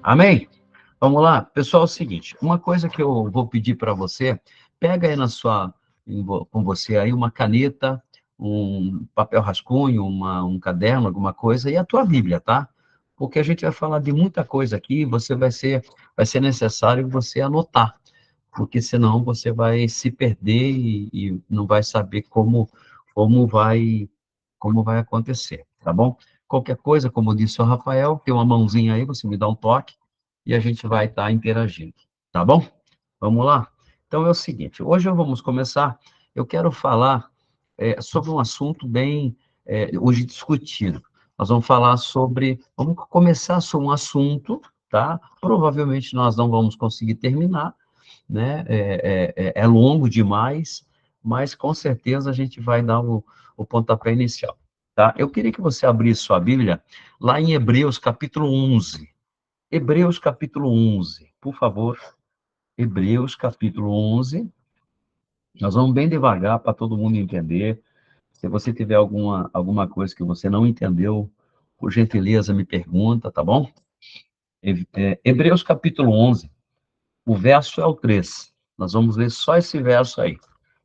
Amém? Vamos lá? Pessoal, é o seguinte, uma coisa que eu vou pedir para você, pega aí com você aí uma caneta, um papel rascunho, um caderno, alguma coisa, e a tua Bíblia, tá? Porque a gente vai falar de muita coisa aqui, vai ser necessário você anotar, porque senão você vai se perder e não vai saber como vai, como vai acontecer, tá bom? Qualquer coisa, como disse o Rafael, tem uma mãozinha aí, você me dá um toque, e a gente vai estar interagindo, tá bom? Vamos lá? Então é o seguinte, hoje vamos começar, eu quero falar sobre um assunto bem, hoje discutido. Nós vamos começar sobre um assunto, tá? Provavelmente nós não vamos conseguir terminar, né? É longo demais, mas com certeza a gente vai dar o pontapé inicial, tá? Eu queria que você abrisse sua Bíblia lá em Hebreus capítulo 11. Hebreus capítulo 11, por favor. Hebreus capítulo 11. Nós vamos bem devagar para todo mundo entender. Se você tiver alguma coisa que você não entendeu, por gentileza me pergunta, tá bom? Hebreus capítulo 11, o verso é o 3. Nós vamos ler só esse verso aí.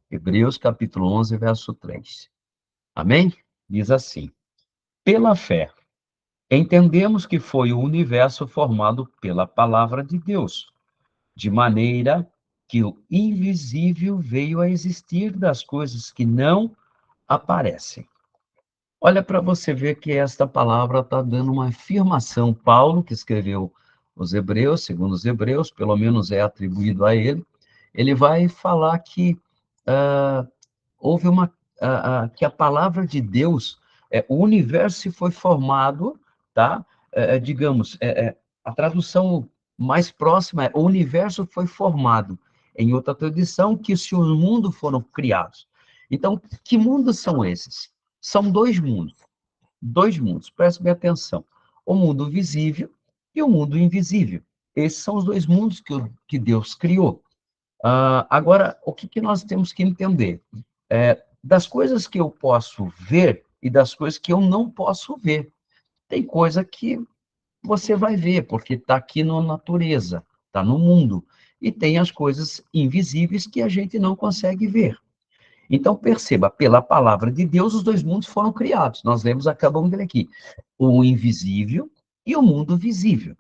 Hebreus capítulo 11, verso 3. Amém? Diz assim: Pela fé, entendemos que foi o universo formado pela palavra de Deus, de maneira que o invisível veio a existir das coisas que não aparecem. Olha para você ver que esta palavra está dando uma afirmação. Paulo, que escreveu os Hebreus, segundo os Hebreus, pelo menos é atribuído a ele, ele vai falar que ah, houve que a palavra de Deus, o universo foi formado, tá? Digamos, a tradução mais próxima é o universo foi formado. Em outra tradição, que se os mundos foram criados. Então, que mundos são esses? São dois mundos, preste bem atenção. O mundo visível e o mundo invisível. Esses são os dois mundos que Deus criou. Agora, o que nós temos que entender? Das coisas que eu posso ver e das coisas que eu não posso ver. Tem coisa que você vai ver, porque está aqui na natureza, está no mundo. E tem as coisas invisíveis que a gente não consegue ver. Então, perceba, pela palavra de Deus, os dois mundos foram criados. Nós acabamos de ler aqui, o invisível e o mundo visível.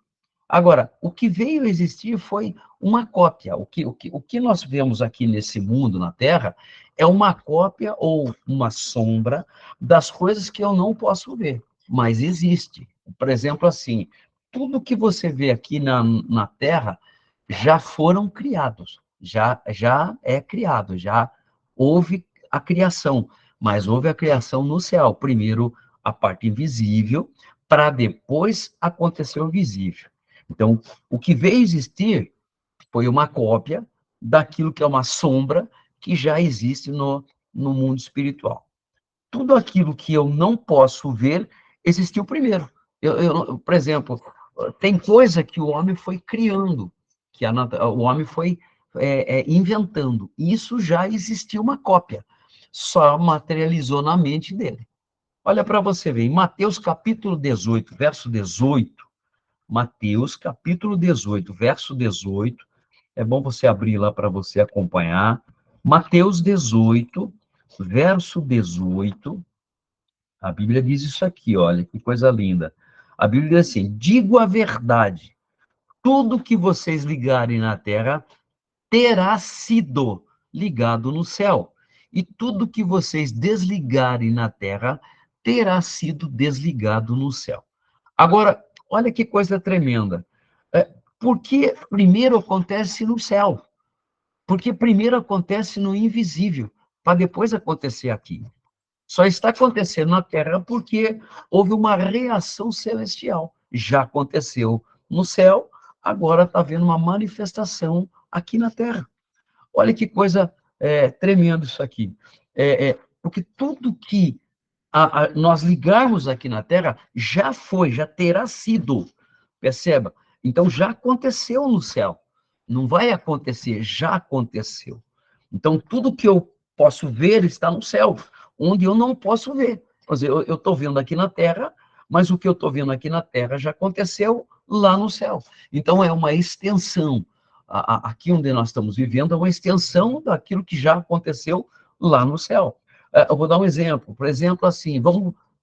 Agora, o que veio a existir foi uma cópia. O que nós vemos aqui nesse mundo, na Terra, é uma cópia ou uma sombra das coisas que eu não posso ver, mas existe. Por exemplo, assim, tudo que você vê aqui na Terra já foram criados, já é criado, já houve a criação, mas houve a criação no céu. Primeiro a parte invisível, para depois acontecer o visível. Então, o que veio existir foi uma cópia daquilo que é uma sombra que já existe no mundo espiritual. Tudo aquilo que eu não posso ver existiu primeiro. Por exemplo, tem coisa que o homem foi criando, que o homem foi inventando. Isso já existia uma cópia, só materializou na mente dele. Olha para você ver, em Mateus capítulo 18, verso 18, Mateus, capítulo 18, verso 18. É bom você abrir lá para você acompanhar. Mateus 18, verso 18. A Bíblia diz isso aqui, olha, que coisa linda. A Bíblia diz assim: digo a verdade, tudo que vocês ligarem na terra terá sido ligado no céu. E tudo que vocês desligarem na terra terá sido desligado no céu. Agora, olha que coisa tremenda. Porque primeiro acontece no céu. Porque primeiro acontece no invisível, para depois acontecer aqui. Só está acontecendo na Terra porque houve uma reação celestial. Já aconteceu no céu, agora está havendo uma manifestação aqui na Terra. Olha que coisa tremenda isso aqui. Porque tudo que nós ligarmos aqui na Terra já foi, já terá sido. Perceba? Então já aconteceu no céu. Não vai acontecer, já aconteceu. Então tudo que eu posso ver está no céu, onde eu não posso ver. Quer dizer, eu estou vendo aqui na Terra, mas o que eu estou vendo aqui na Terra já aconteceu lá no céu. Então, é uma extensão. Aqui onde nós estamos vivendo é uma extensão daquilo que já aconteceu lá no céu. Eu vou dar um exemplo. Por exemplo, assim,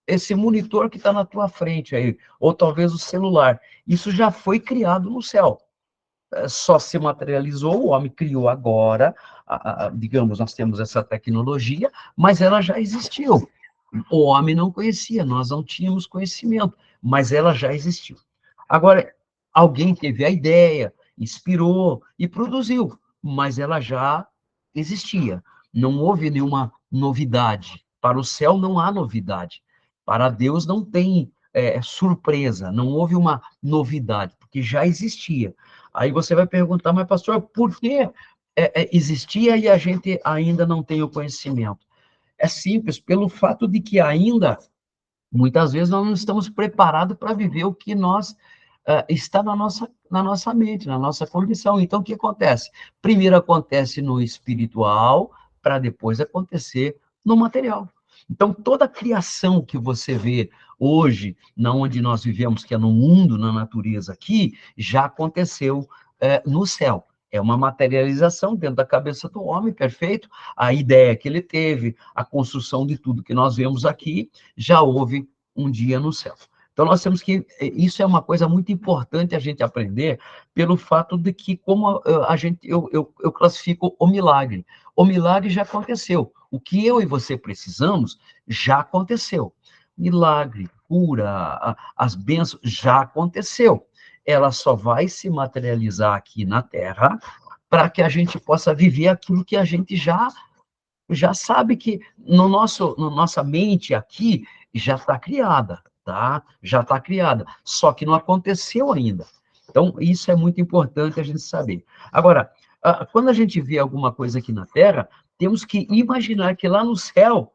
esse monitor que está na tua frente aí, ou talvez o celular, isso já foi criado no céu. Só se materializou, o homem criou agora, digamos, nós temos essa tecnologia, mas ela já existiu. O homem não conhecia, nós não tínhamos conhecimento, mas ela já existiu. Agora, alguém teve a ideia, inspirou e produziu, mas ela já existia. Não houve nenhuma novidade. Para o céu não há novidade. Para Deus não tem surpresa, não houve uma novidade, porque já existia. Aí você vai perguntar, mas pastor, por que existia e a gente ainda não tem o conhecimento? É simples, pelo fato de que ainda, muitas vezes, nós não estamos preparados para viver o que está na nossa mente, na nossa condição. Então, o que acontece? Primeiro acontece no espiritual, para depois acontecer no material. Então, toda a criação que você vê hoje, na onde nós vivemos, que é no mundo, na natureza aqui, já aconteceu no céu. É uma materialização dentro da cabeça do homem, perfeito? A ideia que ele teve, a construção de tudo que nós vemos aqui, já houve um dia no céu. Então, nós temos que. Isso é uma coisa muito importante a gente aprender, pelo fato de que, como eu classifico o milagre. O milagre já aconteceu. O que eu e você precisamos já aconteceu. Milagre, cura, as bênçãos já aconteceu. Ela só vai se materializar aqui na Terra para que a gente possa viver aquilo que a gente já sabe que nossa mente aqui já está criada, tá? Já está criada, só que não aconteceu ainda. Então, isso é muito importante a gente saber. Agora, quando a gente vê alguma coisa aqui na Terra, temos que imaginar que lá no céu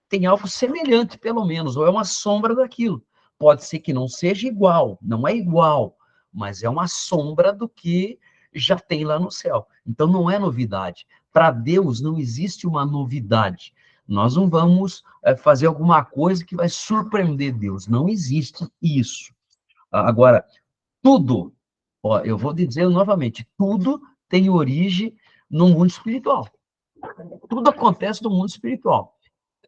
tem algo semelhante, pelo menos, ou é uma sombra daquilo. Pode ser que não seja igual, não é igual, mas é uma sombra do que já tem lá no céu. Então não é novidade. Para Deus não existe uma novidade. Nós não vamos fazer alguma coisa que vai surpreender Deus. Não existe isso. Agora, tudo, ó, eu vou dizer novamente, tudo tem origem no mundo espiritual. Tudo acontece no mundo espiritual,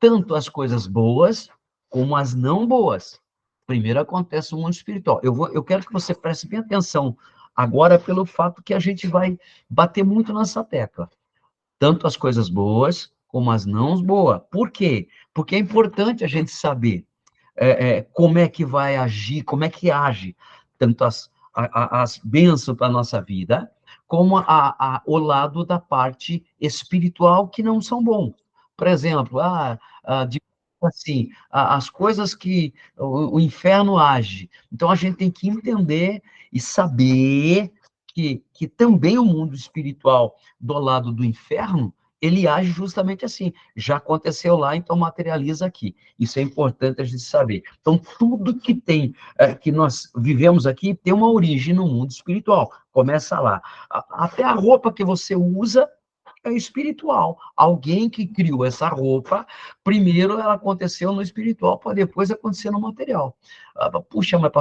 tanto as coisas boas como as não boas. Primeiro acontece no mundo espiritual. Eu quero que você preste bem atenção agora pelo fato que a gente vai bater muito nessa tecla. Tanto as coisas boas como as não boas. Por quê? Porque é importante a gente saber como é que vai agir, como é que age tanto as bênçãos para a nossa vida, como o lado da parte espiritual que não são bons. Por exemplo, assim, as coisas que o inferno age. Então, a gente tem que entender e saber que também o mundo espiritual do lado do inferno, ele age justamente assim. Já aconteceu lá, então materializa aqui. Isso é importante a gente saber. Então, tudo que tem, que nós vivemos aqui, tem uma origem no mundo espiritual. Começa lá. Até a roupa que você usa é espiritual. Alguém que criou essa roupa, primeiro ela aconteceu no espiritual, para depois acontecer no material. Puxa, mas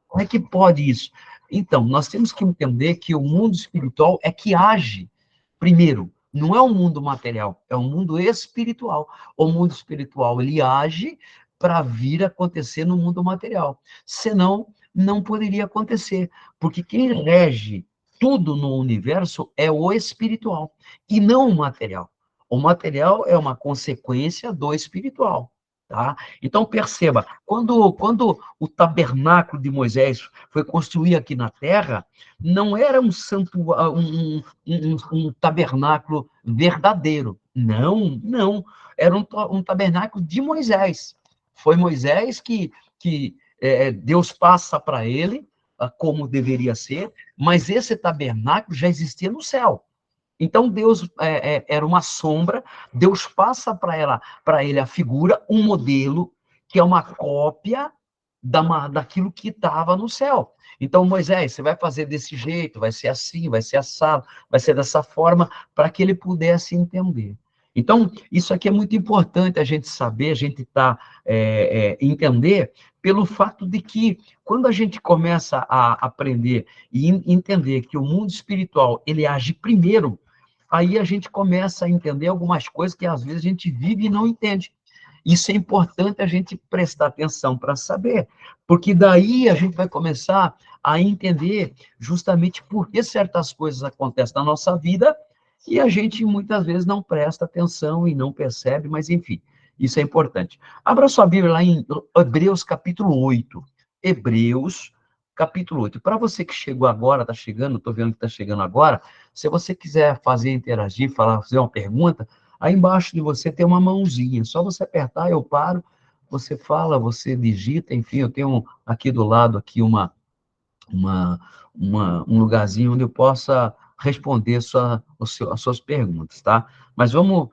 como é que pode isso? Então, nós temos que entender que o mundo espiritual é que age primeiro. Não é um mundo material, é um mundo espiritual. O mundo espiritual, ele age para vir acontecer no mundo material. Senão, não poderia acontecer. Porque quem rege tudo no universo é o espiritual e não o material. O material é uma consequência do espiritual, tá? Então, perceba, quando o tabernáculo de Moisés foi construído aqui na Terra, não era um um tabernáculo verdadeiro. Não, não. Era um tabernáculo de Moisés. Foi Moisés que Deus passa para ele como deveria ser, mas esse tabernáculo já existia no céu. Então Deus era uma sombra, Deus passa para ele a figura, um modelo que é uma cópia daquilo que estava no céu. Então Moisés, você vai fazer desse jeito, vai ser assim, vai ser assado, vai ser dessa forma, para que ele pudesse entender. Então, isso aqui é muito importante a gente saber, a gente entender, pelo fato de que, quando a gente começa a aprender e entender que o mundo espiritual, ele age primeiro, aí a gente começa a entender algumas coisas que, às vezes, a gente vive e não entende. Isso é importante a gente prestar atenção para saber, porque daí a gente vai começar a entender justamente por que certas coisas acontecem na nossa vida e a gente muitas vezes não presta atenção e não percebe, mas enfim, isso é importante. Abra sua Bíblia lá em Hebreus capítulo 8. Hebreus capítulo 8. Para você que chegou agora, está chegando, estou vendo que está chegando agora, se você quiser fazer, interagir, fazer uma pergunta, aí embaixo de você tem uma mãozinha, só você apertar, eu paro, você fala, você digita, enfim, eu tenho aqui do lado aqui uma, um lugarzinho onde eu possa responder as suas perguntas, tá? Mas vamos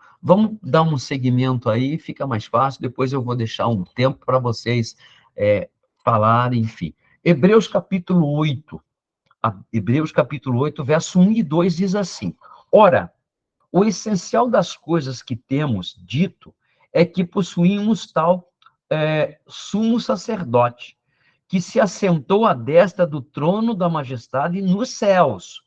dar um segmento aí, fica mais fácil, depois eu vou deixar um tempo para vocês falarem, enfim. Hebreus capítulo 8, Hebreus capítulo 8, verso 1 e 2 diz assim: Ora, o essencial das coisas que temos dito é que possuímos tal sumo sacerdote, que se assentou à destra do trono da majestade nos céus,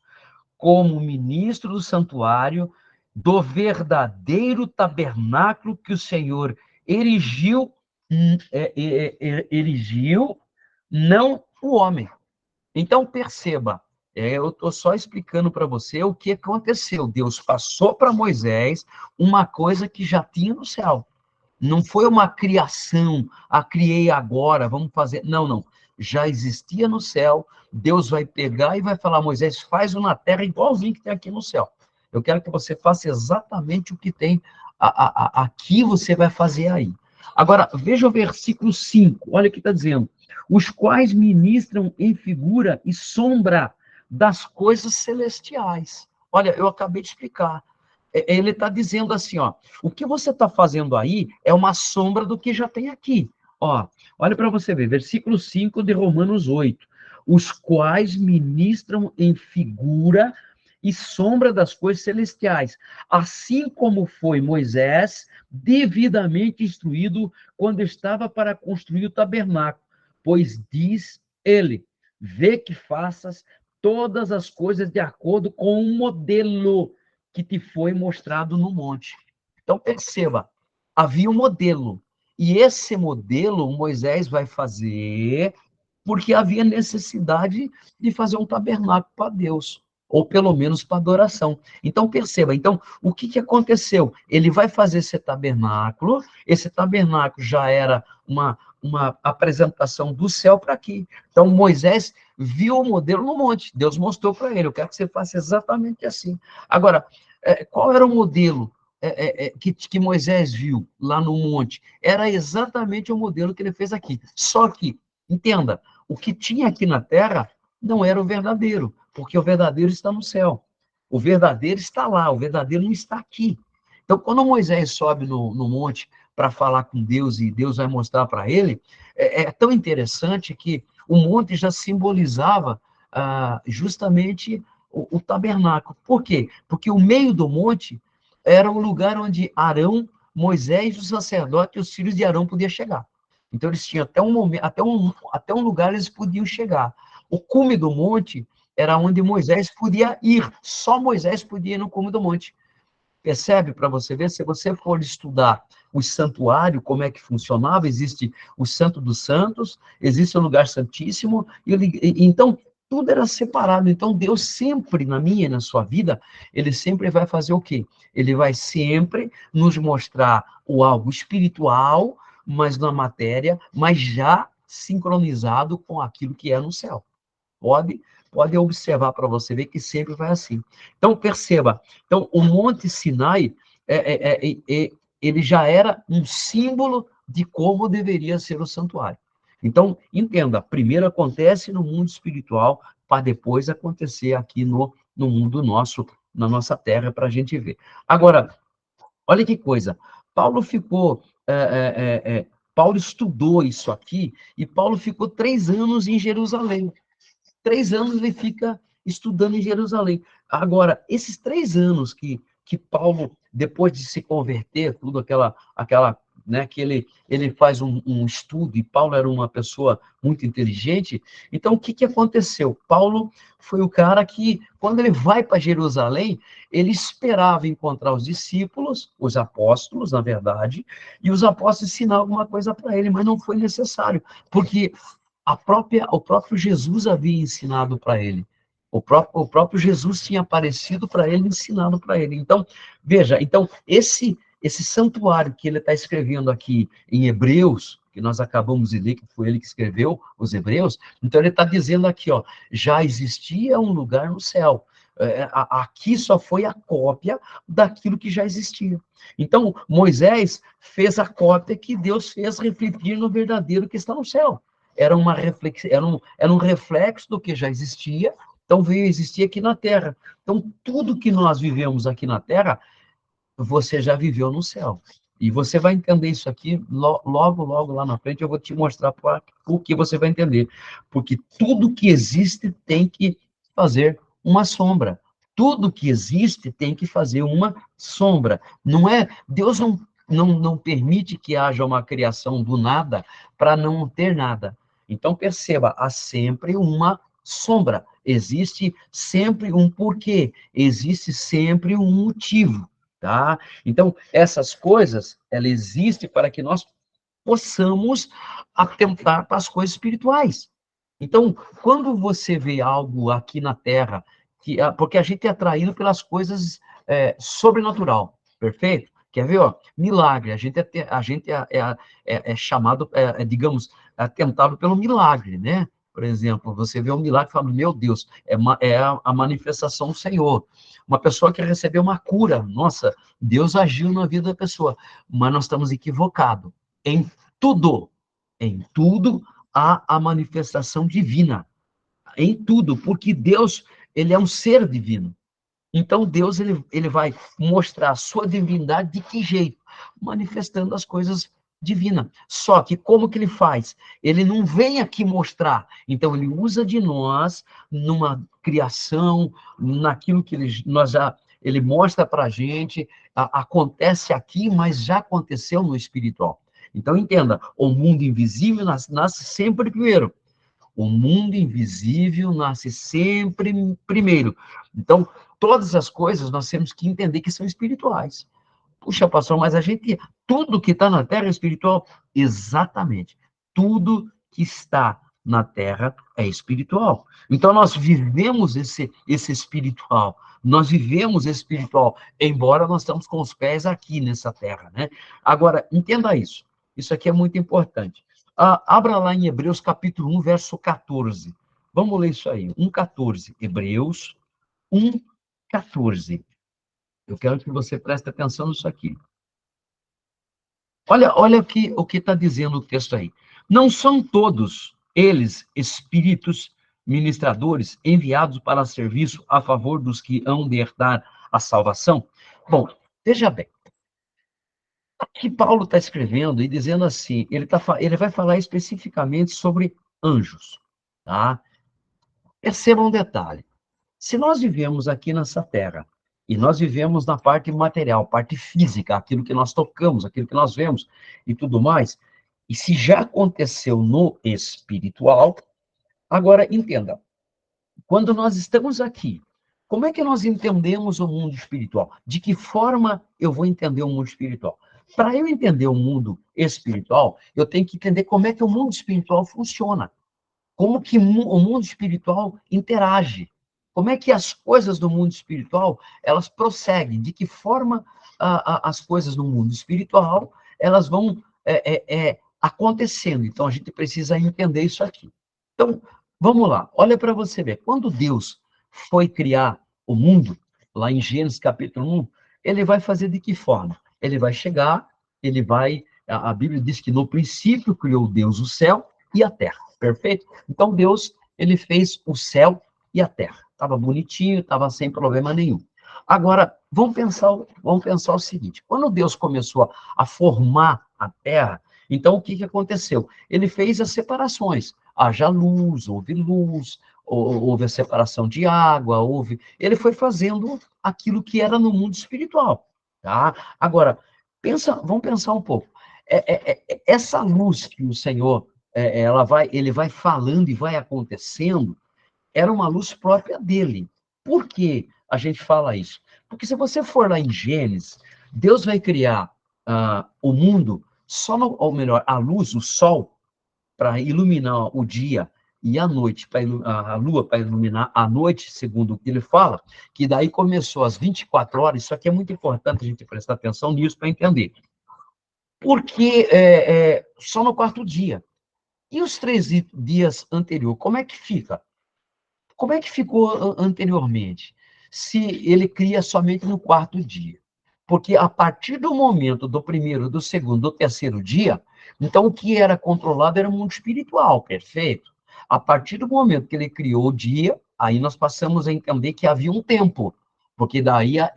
como ministro do santuário, do verdadeiro tabernáculo que o Senhor erigiu, erigiu, não o homem. Então, perceba, eu estou só explicando para você o que aconteceu. Deus passou para Moisés uma coisa que já tinha no céu. Não foi uma criação, criei agora, vamos fazer. Não, não. Já existia no céu. Deus vai pegar e vai falar: Moisés, faz o na terra igualzinho que tem aqui no céu. Eu quero que você faça exatamente o que tem aqui, você vai fazer aí. Agora, veja o versículo 5, olha o que está dizendo: os quais ministram em figura e sombra das coisas celestiais. Olha, eu acabei de explicar. Ele está dizendo assim, ó, o que você está fazendo aí é uma sombra do que já tem aqui. Ó, olha para você ver, versículo 5 de Romanos 8. Os quais ministram em figura e sombra das coisas celestiais, assim como foi Moisés devidamente instruído quando estava para construir o tabernáculo. Pois diz ele, vê que faças todas as coisas de acordo com um modelo que te foi mostrado no monte. Então, perceba, havia um modelo. E esse modelo Moisés vai fazer porque havia necessidade de fazer um tabernáculo para Deus, ou pelo menos para adoração. Então, perceba, então, o que aconteceu? Ele vai fazer esse tabernáculo já era uma apresentação do céu para aqui. Então, Moisés viu o modelo no monte, Deus mostrou para ele, eu quero que você faça exatamente assim. Agora, qual era o modelo que Moisés viu lá no monte? Era exatamente o modelo que ele fez aqui. Só que, entenda, o que tinha aqui na terra não era o verdadeiro, porque o verdadeiro está no céu. O verdadeiro está lá, o verdadeiro não está aqui. Então, quando Moisés sobe no monte para falar com Deus e Deus vai mostrar para ele, é tão interessante que o monte já simbolizava justamente o tabernáculo. Por quê? Porque o meio do monte era o lugar onde Arão, Moisés, o sacerdote e os filhos de Arão podiam chegar. Então, eles tinham até um momento, até um lugar eles podiam chegar. O cume do monte era onde Moisés podia ir. Só Moisés podia ir no cume do monte. Percebe para você ver? Se você for estudar o santuário, como é que funcionava, existe o Santo dos Santos, existe o lugar santíssimo, então tudo era separado. Então Deus sempre, na minha e na sua vida, ele sempre vai fazer o quê? Ele vai sempre nos mostrar o algo espiritual, mas na matéria, mas já sincronizado com aquilo que é no céu. Pode observar para você ver que sempre vai assim. Então, perceba. Então, o Monte Sinai, ele já era um símbolo de como deveria ser o santuário. Então, entenda, primeiro acontece no mundo espiritual, para depois acontecer aqui no mundo nosso, na nossa terra, para a gente ver. Agora, olha que coisa, Paulo ficou... Paulo estudou isso aqui, e Paulo ficou 3 anos em Jerusalém. 3 anos ele fica estudando em Jerusalém. Agora, esses 3 anos que Paulo depois de se converter, tudo aquela né, que ele faz um estudo, e Paulo era uma pessoa muito inteligente. Então, o que, que aconteceu? Paulo foi o cara que, quando ele vai para Jerusalém, ele esperava encontrar os discípulos, os apóstolos, na verdade, e os apóstolos ensinar alguma coisa para ele, mas não foi necessário, porque o próprio Jesus havia ensinado para ele. O próprio Jesus tinha aparecido para ele, ensinado para ele. Então, veja, então, esse santuário que ele está escrevendo aqui em Hebreus, que nós acabamos de ler, que foi ele que escreveu os Hebreus, então ele está dizendo aqui, ó, já existia um lugar no céu. Aqui só foi a cópia daquilo que já existia. Então, Moisés fez a cópia que Deus fez refletir no verdadeiro que está no céu. Era um reflexo do que já existia, então veio existir aqui na Terra. Então, tudo que nós vivemos aqui na Terra, você já viveu no céu. E você vai entender isso aqui logo, logo lá na frente, eu vou te mostrar o que você vai entender. Porque tudo que existe tem que fazer uma sombra. Tudo que existe tem que fazer uma sombra. Não é, Deus não permite que haja uma criação do nada para não ter nada. Então perceba, há sempre uma sombra. Existe sempre um porquê, existe sempre um motivo. Tá? Então, essas coisas, ela existe para que nós possamos atentar para as coisas espirituais. Então, quando você vê algo aqui na Terra, porque a gente é atraído pelas coisas sobrenatural, perfeito? Quer ver, ó? Milagre, a gente é chamado, digamos, tentado pelo milagre, né? Por exemplo, você vê um milagre e fala, meu Deus, é a manifestação do Senhor. Uma pessoa que recebeu uma cura, nossa, Deus agiu na vida da pessoa, mas nós estamos equivocados. Tudo, em tudo há a manifestação divina. Em tudo, porque Deus, ele é um ser divino. Então, Deus, ele vai mostrar a sua divindade de que jeito? Manifestando as coisas divinas. Só que como que ele faz? Ele não vem aqui mostrar. Então, ele usa de nós numa criação, naquilo que ele mostra para a gente, acontece aqui, mas já aconteceu no espiritual. Então, entenda, o mundo invisível nasce sempre primeiro. O mundo invisível nasce sempre primeiro. Então, todas as coisas nós temos que entender que são espirituais. Puxa, pastor, mas tudo que está na Terra é espiritual? Exatamente. Tudo que está na Terra é espiritual. Então, nós vivemos esse espiritual. Nós vivemos esse espiritual, embora nós estamos com os pés aqui nessa Terra, né? Agora, entenda isso. Isso aqui é muito importante. Abra lá em Hebreus capítulo 1, verso 14. Vamos ler isso aí. 1,14. Hebreus 1,14. Eu quero que você preste atenção nisso aqui. Olha o que está dizendo o texto aí. Não são todos eles espíritos ministradores enviados para serviço a favor dos que hão de herdar a salvação? Bom, veja bem. Aqui Paulo está escrevendo e dizendo assim, ele vai falar especificamente sobre anjos, tá? Perceba um detalhe. Se nós vivemos aqui nessa terra, e nós vivemos na parte material, parte física, aquilo que nós tocamos, aquilo que nós vemos e tudo mais, e se já aconteceu no espiritual, agora entenda, quando nós estamos aqui, como é que nós entendemos o mundo espiritual? De que forma eu vou entender o mundo espiritual? Para eu entender o mundo espiritual, eu tenho que entender como é que o mundo espiritual funciona. Como que o mundo espiritual interage? Como é que as coisas do mundo espiritual, elas prosseguem? De que forma as coisas no mundo espiritual, elas vão acontecendo? Então, a gente precisa entender isso aqui. Então, vamos lá. Olha para você ver. Quando Deus foi criar o mundo, lá em Gênesis capítulo 1, ele vai fazer de que forma? Ele vai chegar, a Bíblia diz que no princípio criou Deus o céu e a terra. Perfeito? Então, Deus, ele fez o céu e a terra. Estava bonitinho, estava sem problema nenhum. Agora, vamos pensar o seguinte: quando Deus começou a formar a terra, então o que aconteceu? Ele fez as separações. Haja luz, houve a separação de água, ele foi fazendo aquilo que era no mundo espiritual. tá? Agora, vamos pensar um pouco. Essa luz que o Senhor, ele vai falando e vai acontecendo, era uma luz própria dele. Por que a gente fala isso? Porque se você for lá em Gênesis, Deus vai criar o mundo só, ou melhor, a luz, o sol, para iluminar o dia e a noite, a lua para iluminar a noite, segundo o que ele fala, que daí começou às 24 horas, isso aqui é muito importante a gente prestar atenção nisso para entender. Porque só no quarto dia. E os 3 dias anteriores, como é que fica? Como é que ficou anteriormente? Se ele cria somente no quarto dia. Porque a partir do momento do primeiro, do segundo, do terceiro dia, então o que era controlado era o mundo espiritual, perfeito? A partir do momento que ele criou o dia, aí nós passamos a entender que havia um tempo, porque daí a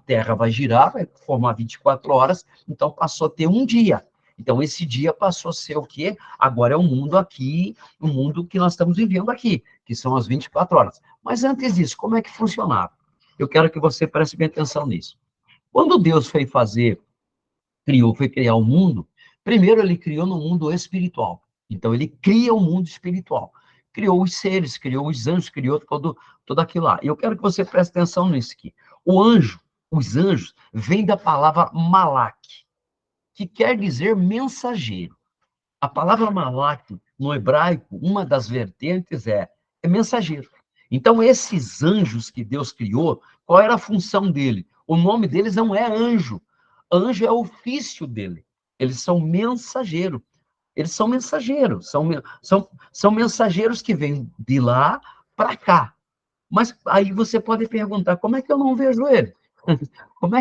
Terra vai girar, vai formar 24 horas, então passou a ter um dia. Então esse dia passou a ser o quê? Agora é o mundo aqui, o mundo que nós estamos vivendo aqui, que são as 24 horas. Mas antes disso, como é que funcionava? Eu quero que você preste bem atenção nisso. Quando Deus foi criar o mundo, primeiro ele criou no mundo espiritual. Então ele cria o mundo espiritual. Criou os seres, criou os anjos, criou tudo aquilo lá. E eu quero que você preste atenção nisso aqui. Os anjos, vêm da palavra malak, que quer dizer mensageiro. A palavra malak, no hebraico, uma das vertentes é mensageiro. Então, esses anjos que Deus criou, qual era a função dele? O nome deles não é anjo. Anjo é o ofício dele. Eles são mensageiro. Eles são mensageiros. São mensageiros que vêm de lá para cá. Mas aí você pode perguntar, como é que eu não vejo ele? Como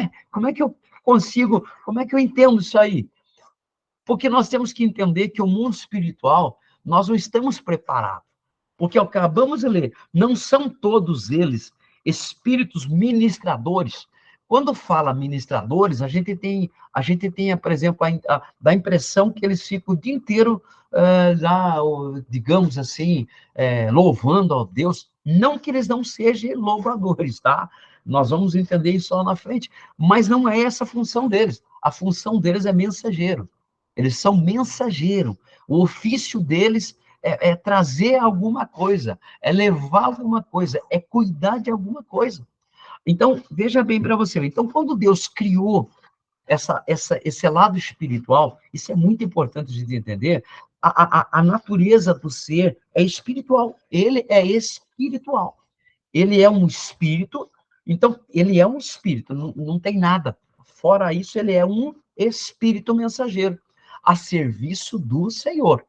é que eu consigo, como é que eu entendo isso aí? Porque nós temos que entender que o mundo espiritual, nós não estamos preparados. Porque acabamos de ler, não são todos eles espíritos ministradores. Quando fala ministradores, a gente tem, por exemplo, dá a impressão que eles ficam o dia inteiro lá, digamos assim, louvando ao Deus. Não que eles não sejam louvadores, tá? Nós vamos entender isso lá na frente. Mas não é essa a função deles. A função deles é mensageiro. Eles são mensageiro. O ofício deles é trazer alguma coisa, é levar alguma coisa, é cuidar de alguma coisa. Então, veja bem para você. Então, quando Deus criou esse lado espiritual, isso é muito importante de entender, a natureza do ser é espiritual. Ele é espiritual. Ele é um espírito, então, ele é um espírito, não tem nada. Fora isso, ele é um espírito mensageiro, a serviço do Senhor.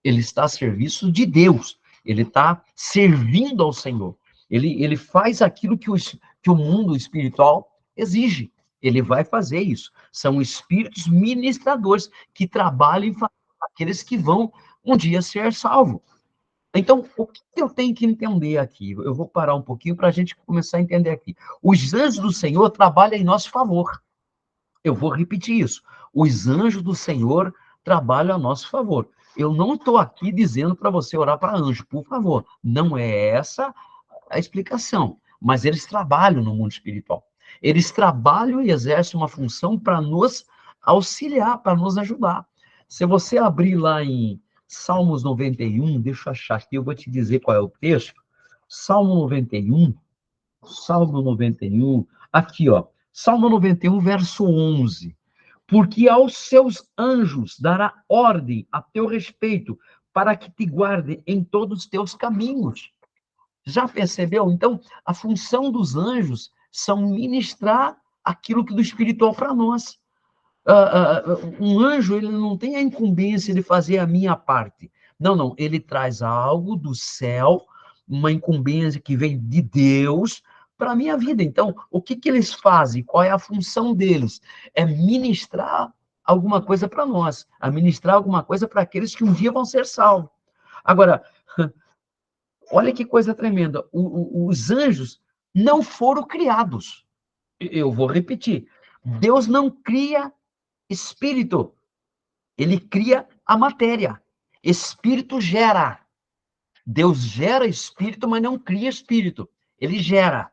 Ele está a serviço de Deus. Ele está servindo ao Senhor. Ele faz aquilo que o mundo espiritual exige. Ele vai fazer isso. São espíritos ministradores que trabalham para aqueles que vão um dia ser salvos. Então, o que eu tenho que entender aqui? Eu vou parar um pouquinho para a gente começar a entender aqui. Os anjos do Senhor trabalham em nosso favor. Eu vou repetir isso. Os anjos do Senhor trabalham a nosso favor. Eu não estou aqui dizendo para você orar para anjo, por favor. Não é essa a explicação. Mas eles trabalham no mundo espiritual. Eles trabalham e exercem uma função para nos auxiliar, para nos ajudar. Se você abrir lá em Salmos 91, deixa eu achar aqui, eu vou te dizer qual é o texto. Salmo 91, Salmo 91, aqui, ó. Salmo 91, verso 11. Porque aos seus anjos dará ordem a teu respeito, para que te guardem em todos os teus caminhos. Já percebeu? Então, a função dos anjos são ministrar aquilo que do espiritual para nós. Um anjo, ele não tem a incumbência de fazer a minha parte. Não, não. Ele traz algo do céu, uma incumbência que vem de Deus para a minha vida. Então, o que eles fazem? Qual é a função deles? É ministrar alguma coisa para nós, a ministrar alguma coisa para aqueles que um dia vão ser salvos. Agora, olha que coisa tremenda. Os anjos não foram criados. Eu vou repetir. Deus não cria espírito. Ele cria a matéria. Espírito gera. Deus gera espírito, mas não cria espírito. Ele gera.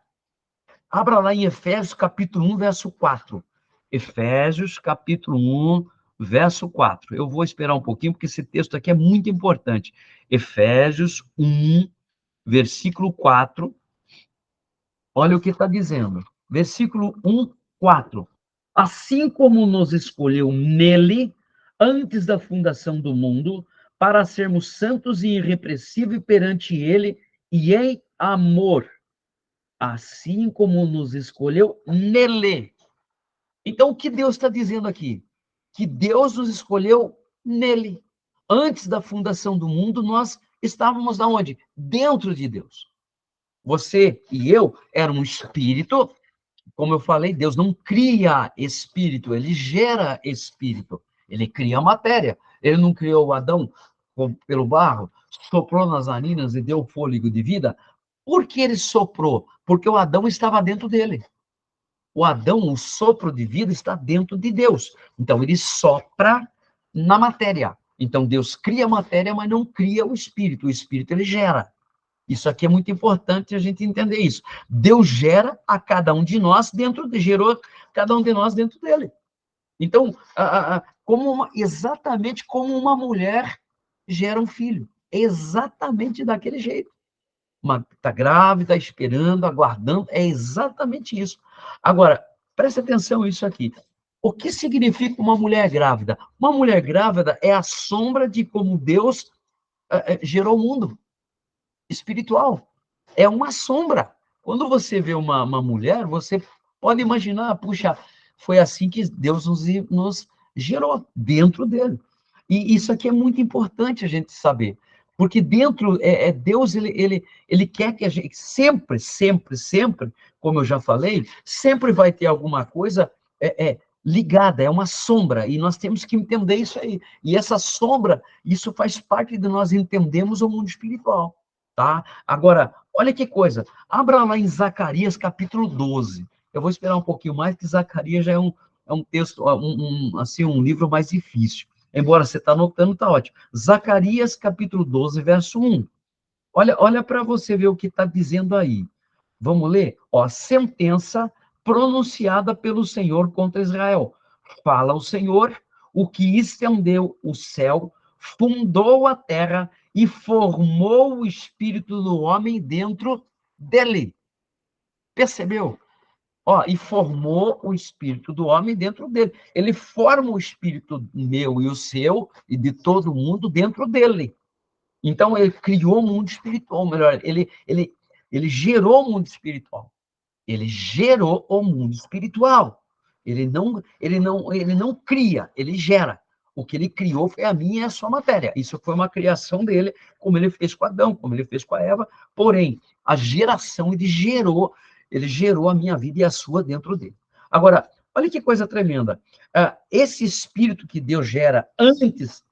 Abra lá em Efésios, capítulo 1, verso 4. Efésios, capítulo 1, verso 4. Eu vou esperar um pouquinho, porque esse texto aqui é muito importante. Efésios 1, versículo 4. Olha o que está dizendo. Versículo 1, 4. Assim como nos escolheu nele, antes da fundação do mundo, para sermos santos e irrepreensíveis perante ele e em amor. Assim como nos escolheu nele. Então, o que Deus está dizendo aqui? Que Deus nos escolheu nele. Antes da fundação do mundo, nós estávamos aonde? Dentro de Deus. Você e eu éramos um espírito. Como eu falei, Deus não cria espírito, ele gera espírito. Ele cria matéria. Ele não criou Adão pelo barro, soprou nas narinas e deu fôlego de vida. Por que ele soprou? Porque o Adão estava dentro dele. O Adão, o sopro de vida, está dentro de Deus. Então, ele sopra na matéria. Então, Deus cria a matéria, mas não cria o espírito. O espírito, ele gera. Isso aqui é muito importante a gente entender isso. Deus gera a cada um de nós gerou cada um de nós dentro dele. Então, exatamente como uma mulher gera um filho. É exatamente daquele jeito. Está grávida, esperando, aguardando, é exatamente isso. Agora, preste atenção nisso aqui. O que significa uma mulher grávida? Uma mulher grávida é a sombra de como Deus gerou o mundo espiritual. É uma sombra. Quando você vê uma mulher, você pode imaginar, puxa, foi assim que Deus nos gerou, dentro dele. E isso aqui é muito importante a gente saber. Porque dentro, Deus, ele quer que a gente, sempre, sempre, sempre, como eu já falei, sempre vai ter alguma coisa ligada, é uma sombra, e nós temos que entender isso aí. E essa sombra, isso faz parte de nós entendermos o mundo espiritual. Tá? Agora, olha que coisa. Abra lá em Zacarias, capítulo 12. Eu vou esperar um pouquinho mais, que Zacarias já é um texto, assim, um livro mais difícil. Embora você está anotando, está ótimo. Zacarias, capítulo 12, verso 1. Olha para você ver o que está dizendo aí. Vamos ler? Ó, sentença pronunciada pelo Senhor contra Israel. Fala o Senhor, o que estendeu o céu, fundou a terra e formou o espírito do homem dentro dele. Percebeu? Ó, e formou o espírito do homem dentro dele. Ele forma o espírito meu e o seu e de todo mundo dentro dele. Então, ele criou o mundo espiritual, melhor, ele gerou o mundo espiritual. Ele gerou o mundo espiritual. Ele não cria, ele gera. O que ele criou foi a minha e a sua matéria. Isso foi uma criação dele, como ele fez com Adão, como ele fez com a Eva. Porém, a geração, ele gerou a minha vida e a sua dentro dele. Agora, olha que coisa tremenda. Esse espírito que Deus gera antes,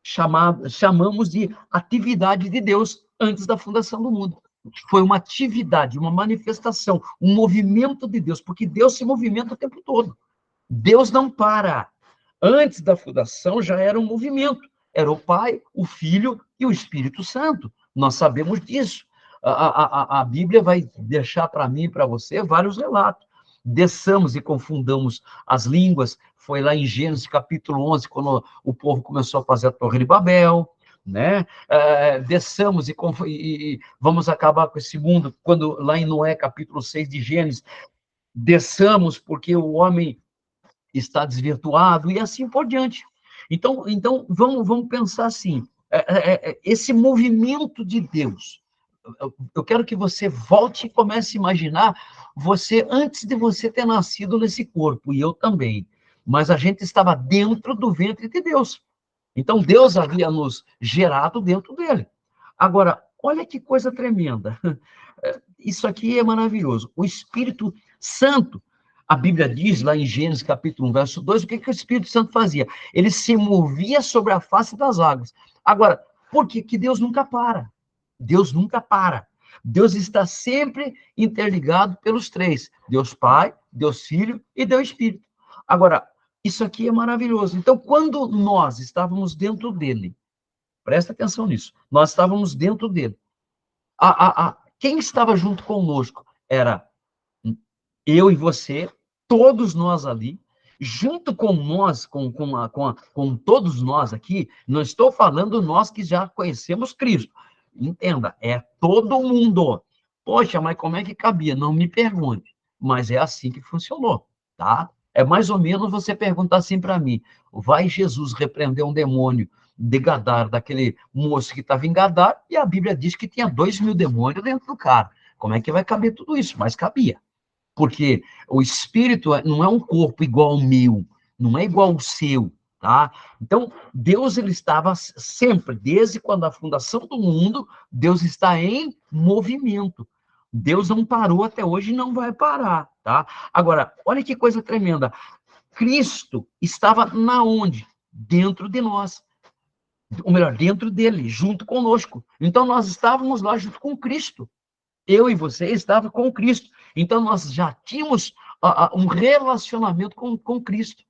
chamamos de atividade de Deus antes da fundação do mundo. Foi uma atividade, uma manifestação, um movimento de Deus, porque Deus se movimenta o tempo todo. Deus não para. Antes da fundação já era um movimento. Era o Pai, o Filho e o Espírito Santo. Nós sabemos disso. A Bíblia vai deixar para mim e para você vários relatos. Desçamos e confundamos as línguas. Foi lá em Gênesis capítulo 11, quando o povo começou a fazer a Torre de Babel, né? Desçamos e vamos acabar com esse mundo, quando lá em Noé, capítulo 6 de Gênesis, desçamos porque o homem está desvirtuado, e assim por diante. Então vamos pensar assim, esse movimento de Deus, eu quero que você volte e comece a imaginar você, antes de você ter nascido nesse corpo, e eu também, mas a gente estava dentro do ventre de Deus. Então, Deus havia nos gerado dentro dele. Agora, olha que coisa tremenda. Isso aqui é maravilhoso. O Espírito Santo, a Bíblia diz lá em Gênesis capítulo 1, verso 2, o que o Espírito Santo fazia? Ele se movia sobre a face das águas. Agora, por que Deus nunca para? Deus nunca para. Deus está sempre interligado pelos três: Deus Pai, Deus Filho e Deus Espírito. Agora, isso aqui é maravilhoso. Então, quando nós estávamos dentro dele, presta atenção nisso, nós estávamos dentro dele. Quem estava junto conosco era Eu e você, todos nós ali, junto com nós, com todos nós aqui, não estou falando nós que já conhecemos Cristo. Entenda, é todo mundo. Poxa, mas como é que cabia? Não me pergunte. Mas é assim que funcionou, tá? É mais ou menos você perguntar assim para mim: vai Jesus repreender um demônio de Gadara, daquele moço que estava em Gadara, e a Bíblia diz que tinha 2.000 demônios dentro do cara. Como é que vai caber tudo isso? Mas cabia. Porque o espírito não é um corpo igual ao meu, não é igual ao seu, tá? Então, Deus, ele estava sempre, desde quando a fundação do mundo, Deus está em movimento. Deus não parou até hoje e não vai parar, tá? Agora, olha que coisa tremenda. Cristo estava na onde? Dentro de nós. Ou melhor, dentro dele, junto conosco. Então, nós estávamos lá junto com Cristo. Eu e você estava com Cristo. Então, nós já tínhamos um relacionamento com Cristo.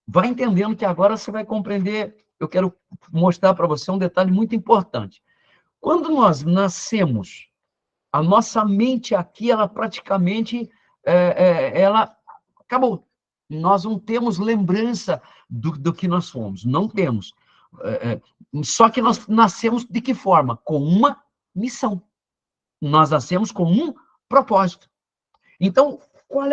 Vai entendendo que agora você vai compreender. Eu quero mostrar para você um detalhe muito importante. Quando nós nascemos, a nossa mente aqui, ela praticamente, ela acabou. Nós não temos lembrança do que nós fomos. Não temos. Só que nós nascemos de que forma? Com uma missão. Nós nascemos com um propósito. Então, qual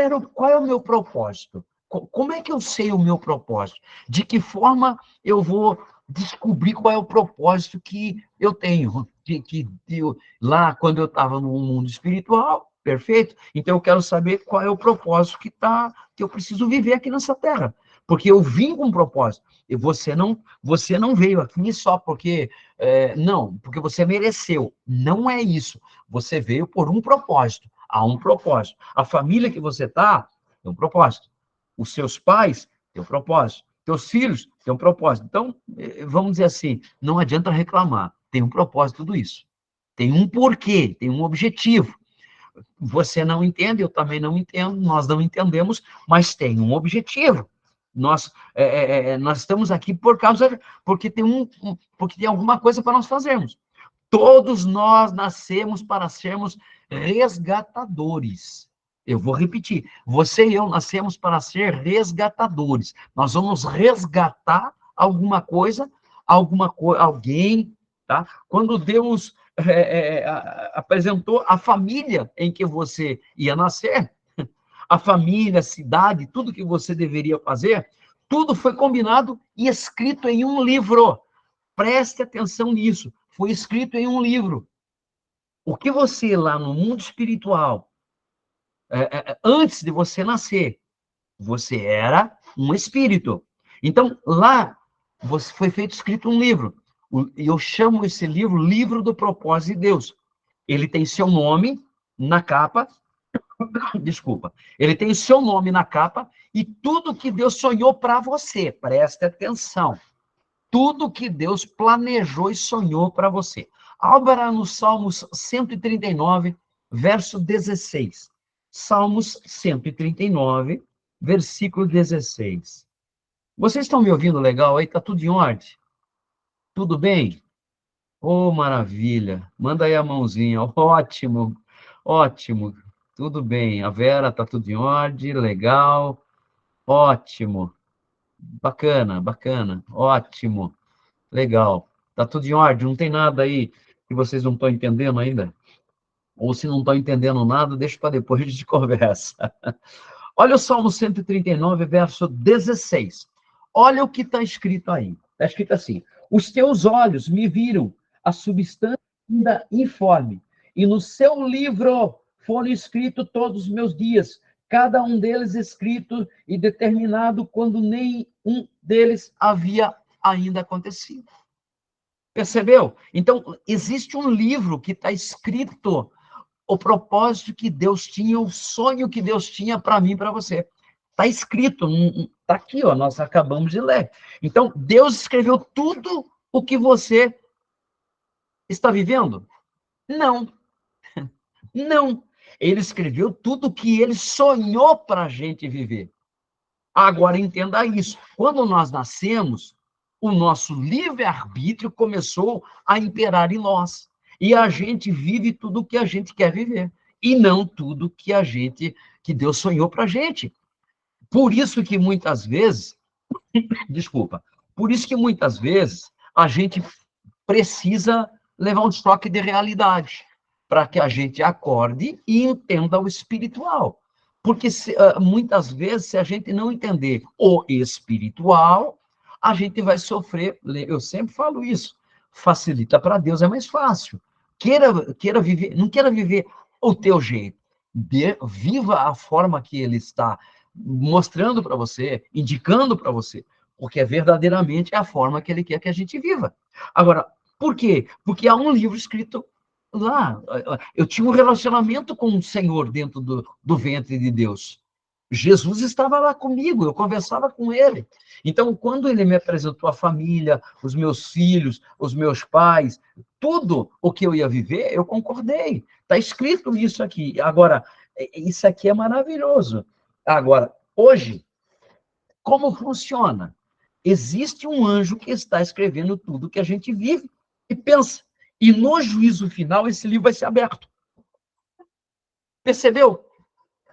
é o meu propósito? Como é que eu sei o meu propósito? De que forma eu vou descobrir qual é o propósito que eu tenho? Lá, quando eu estava no mundo espiritual, perfeito? Então, eu quero saber qual é o propósito que eu preciso viver aqui nessa terra. Porque eu vim com um propósito. E você não veio aqui só porque... não, porque você mereceu. Não é isso. Você veio por um propósito. Há um propósito. A família que você está tem um propósito. Os seus pais têm um propósito. Teus filhos têm um propósito. Então, vamos dizer assim, não adianta reclamar. Tem um propósito tudo isso. Tem um porquê, tem um objetivo. Você não entende, eu também não entendo, nós não entendemos, mas tem um objetivo. Nós estamos aqui porque tem alguma coisa para nós fazermos. Todos nós nascemos para sermos resgatadores. Eu vou repetir. Você e eu nascemos para ser resgatadores. Nós vamos resgatar alguém, tá? Quando Deus apresentou a família em que você ia nascer, a família, a cidade, tudo que você deveria fazer, tudo foi combinado e escrito em um livro. Preste atenção nisso. Foi escrito em um livro. O que você lá no mundo espiritual, antes de você nascer, você era um espírito. Então, lá foi feito escrito um livro. E eu chamo esse livro Livro do Propósito de Deus. Ele tem seu nome na capa, desculpa, ele tem seu nome na capa e tudo que Deus sonhou para você, preste atenção. Tudo que Deus planejou e sonhou para você. Abra no Salmos 139, verso 16. Salmos 139, versículo 16. Vocês estão me ouvindo legal aí? Está tudo em ordem? Tudo bem? Oh, maravilha. Manda aí a mãozinha. Ótimo, ótimo. Tudo bem. A Vera, está tudo em ordem, legal. Ótimo. Bacana, bacana. Ótimo. Legal. Tá tudo em ordem, não tem nada aí que vocês não estão entendendo ainda? Ou se não estão entendendo nada, deixa para depois de conversa. Olha o Salmo 139, verso 16. Olha o que está escrito aí. Está escrito assim: os teus olhos me viram a substância ainda informe, e no seu livro foram escritos todos os meus dias, cada um deles escrito e determinado quando nem um deles havia ainda acontecido. Percebeu? Então, existe um livro que está escrito o propósito que Deus tinha, o sonho que Deus tinha para mim e para você. Está escrito, está aqui, ó, nós acabamos de ler. Então, Deus escreveu tudo o que você está vivendo? Não, não. Ele escreveu tudo o que ele sonhou para a gente viver. Agora, entenda isso. Quando nós nascemos, o nosso livre-arbítrio começou a imperar em nós. E a gente vive tudo o que a gente quer viver. E não tudo que a gente que Deus sonhou para a gente. Por isso que muitas vezes, desculpa, por isso que muitas vezes a gente precisa levar um choque de realidade, para que a gente acorde e entenda o espiritual. Porque muitas vezes, se a gente não entender o espiritual, a gente vai sofrer. Eu sempre falo isso. Facilita para Deus, é mais fácil. Queira viver, não queira viver o teu jeito. Viva a forma que ele está mostrando para você, indicando para você, porque é verdadeiramente a forma que ele quer que a gente viva. Agora, por quê? Porque há um livro escrito lá. Eu tinha um relacionamento com o Senhor dentro do ventre de Deus. Jesus estava lá comigo, eu conversava com ele. Então, quando ele me apresentou a família, os meus filhos, os meus pais, tudo o que eu ia viver, eu concordei. Está escrito isso aqui. Agora, isso aqui é maravilhoso. Agora, hoje, como funciona? Existe um anjo que está escrevendo tudo que a gente vive e pensa. E no juízo final, esse livro vai ser aberto. Percebeu?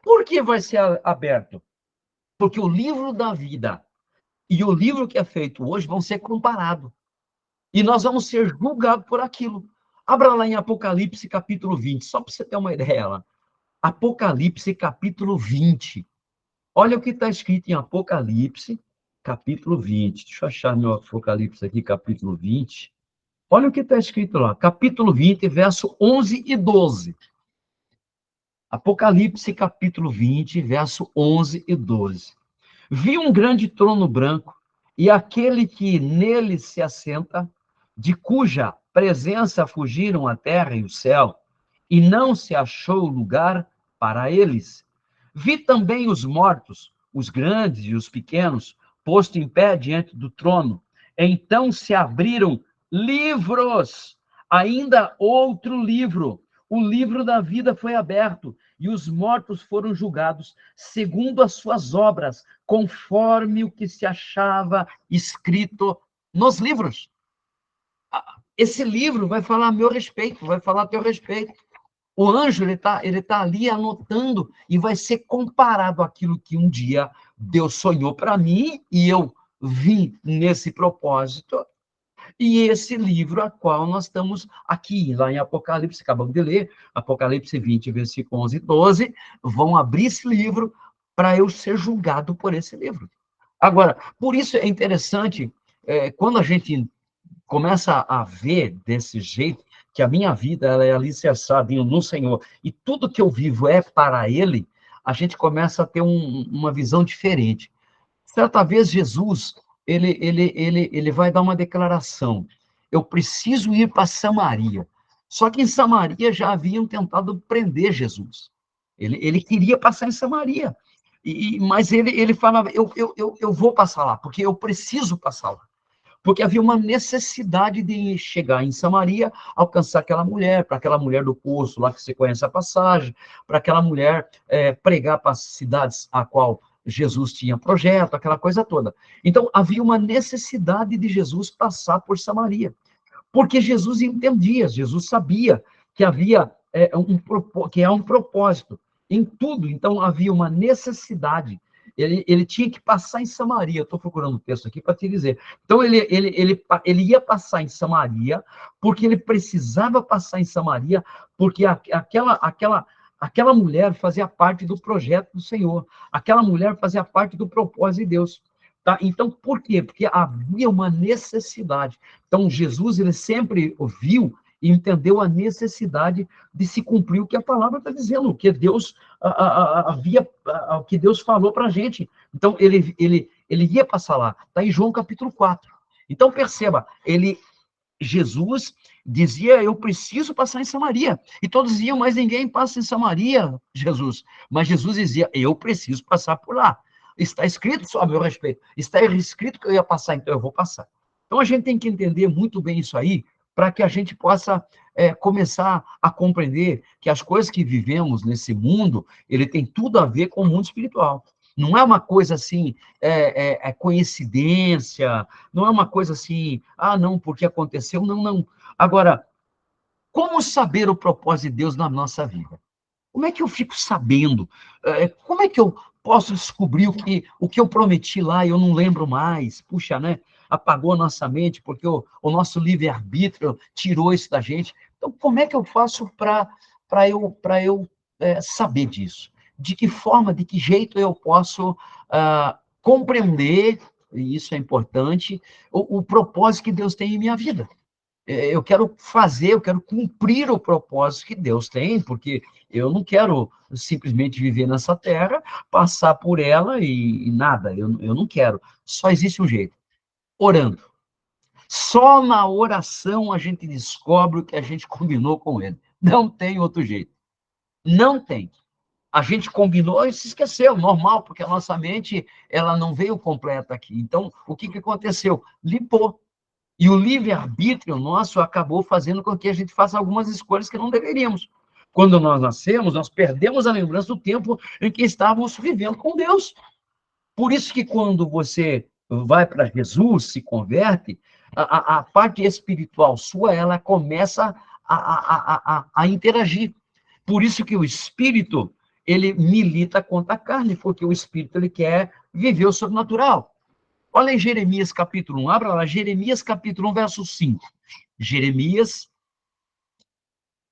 Por que vai ser aberto? Porque o livro da vida e o livro que é feito hoje vão ser comparados. E nós vamos ser julgados por aquilo. Abra lá em Apocalipse, capítulo 20, só para você ter uma ideia. Lá. Apocalipse, capítulo 20. Olha o que está escrito em Apocalipse, capítulo 20. Deixa eu achar meu Apocalipse aqui, capítulo 20. Olha o que está escrito lá, capítulo 20, verso 11 e 12. Apocalipse, capítulo 20, verso 11 e 12. Vi um grande trono branco, e aquele que nele se assenta, de cuja presença fugiram a terra e o céu, e não se achou lugar para eles. Vi também os mortos, os grandes e os pequenos, posto em pé diante do trono. Então se abriram livros, ainda outro livro. O livro da vida foi aberto, e os mortos foram julgados segundo as suas obras, conforme o que se achava escrito nos livros. Esse livro vai falar a meu respeito, vai falar a teu respeito. O anjo, ele tá ali anotando e vai ser comparado àquilo que um dia Deus sonhou para mim e eu vim nesse propósito. E esse livro a qual nós estamos aqui, lá em Apocalipse, acabamos de ler, Apocalipse 20, versículo 11 e 12, vão abrir esse livro para eu ser julgado por esse livro. Agora, por isso é interessante, quando a gente começa a ver desse jeito, que a minha vida ela é alicerçada no Senhor, e tudo que eu vivo é para Ele, a gente começa a ter uma visão diferente. Certa vez, Jesus, ele vai dar uma declaração. Eu preciso ir para Samaria. Só que em Samaria já haviam tentado prender Jesus. Ele queria passar em Samaria. Mas ele falava, eu vou passar lá, porque eu preciso passar lá. Porque havia uma necessidade de chegar em Samaria, alcançar aquela mulher, para aquela mulher do poço, lá que você conhece a passagem, para aquela mulher pregar para as cidades a qual Jesus tinha projeto, aquela coisa toda. Então, havia uma necessidade de Jesus passar por Samaria, porque Jesus entendia, Jesus sabia que havia que há um propósito em tudo, então havia uma necessidade. Ele tinha que passar em Samaria. Estou procurando o texto aqui para te dizer. Então, ele ia passar em Samaria, porque ele precisava passar em Samaria, porque aquela mulher fazia parte do projeto do Senhor. Aquela mulher fazia parte do propósito de Deus. Tá? Então, por quê? Porque havia uma necessidade. Então, Jesus, ele sempre viu e entendeu a necessidade de se cumprir o que a palavra está dizendo, o que Deus o que Deus falou para a gente. Então, ele ia passar lá. Está em João capítulo 4. Então, perceba, Jesus dizia, eu preciso passar em Samaria. E todos diziam, mas ninguém passa em Samaria, Jesus. Mas Jesus dizia, eu preciso passar por lá. Está escrito só a meu respeito. Está escrito que eu ia passar, então eu vou passar. Então a gente tem que entender muito bem isso aí, para que a gente possa começar a compreender que as coisas que vivemos nesse mundo, ele tem tudo a ver com o mundo espiritual. Não é uma coisa assim, coincidência, não é uma coisa assim, não, porque aconteceu, não, não. Agora, como saber o propósito de Deus na nossa vida? Como é que eu fico sabendo? Como é que eu posso descobrir o que eu prometi lá e eu não lembro mais? Puxa, né? Apagou a nossa mente, porque o nosso livre-arbítrio tirou isso da gente. Então, como é que eu faço para eu saber disso? De que forma, de que jeito eu posso compreender, e isso é importante, o propósito que Deus tem em minha vida? Eu quero fazer, eu quero cumprir o propósito que Deus tem, porque eu não quero simplesmente viver nessa terra, passar por ela e nada, eu não quero. Só existe um jeito, orando. Só na oração a gente descobre o que a gente combinou com ele. Não tem outro jeito. Não tem. A gente combinou e se esqueceu, normal, porque a nossa mente, ela não veio completa aqui. Então, o que aconteceu? Limpou. E o livre-arbítrio nosso acabou fazendo com que a gente faça algumas escolhas que não deveríamos. Quando nós nascemos, nós perdemos a lembrança do tempo em que estávamos vivendo com Deus. Por isso que quando você vai para Jesus, se converte, a parte espiritual sua, ela começa a interagir. Por isso que o espírito, ele milita contra a carne, porque o espírito, ele quer viver o sobrenatural. Olha em Jeremias capítulo 1, abra lá, Jeremias capítulo 1, verso 5. Jeremias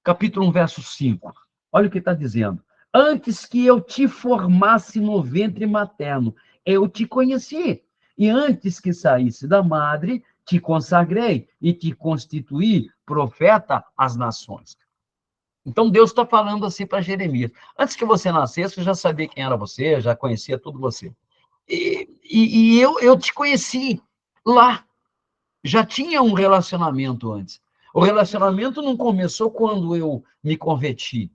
capítulo 1, verso 5. Olha o que está dizendo. Antes que eu te formasse no ventre materno, eu te conheci. E antes que saísse da madre, te consagrei e te constituí profeta às nações. Então Deus está falando assim para Jeremias. Antes que você nascesse, eu já sabia quem era você, já conhecia tudo você. E eu te conheci lá. Já tinha um relacionamento antes. O relacionamento não começou quando eu me converti.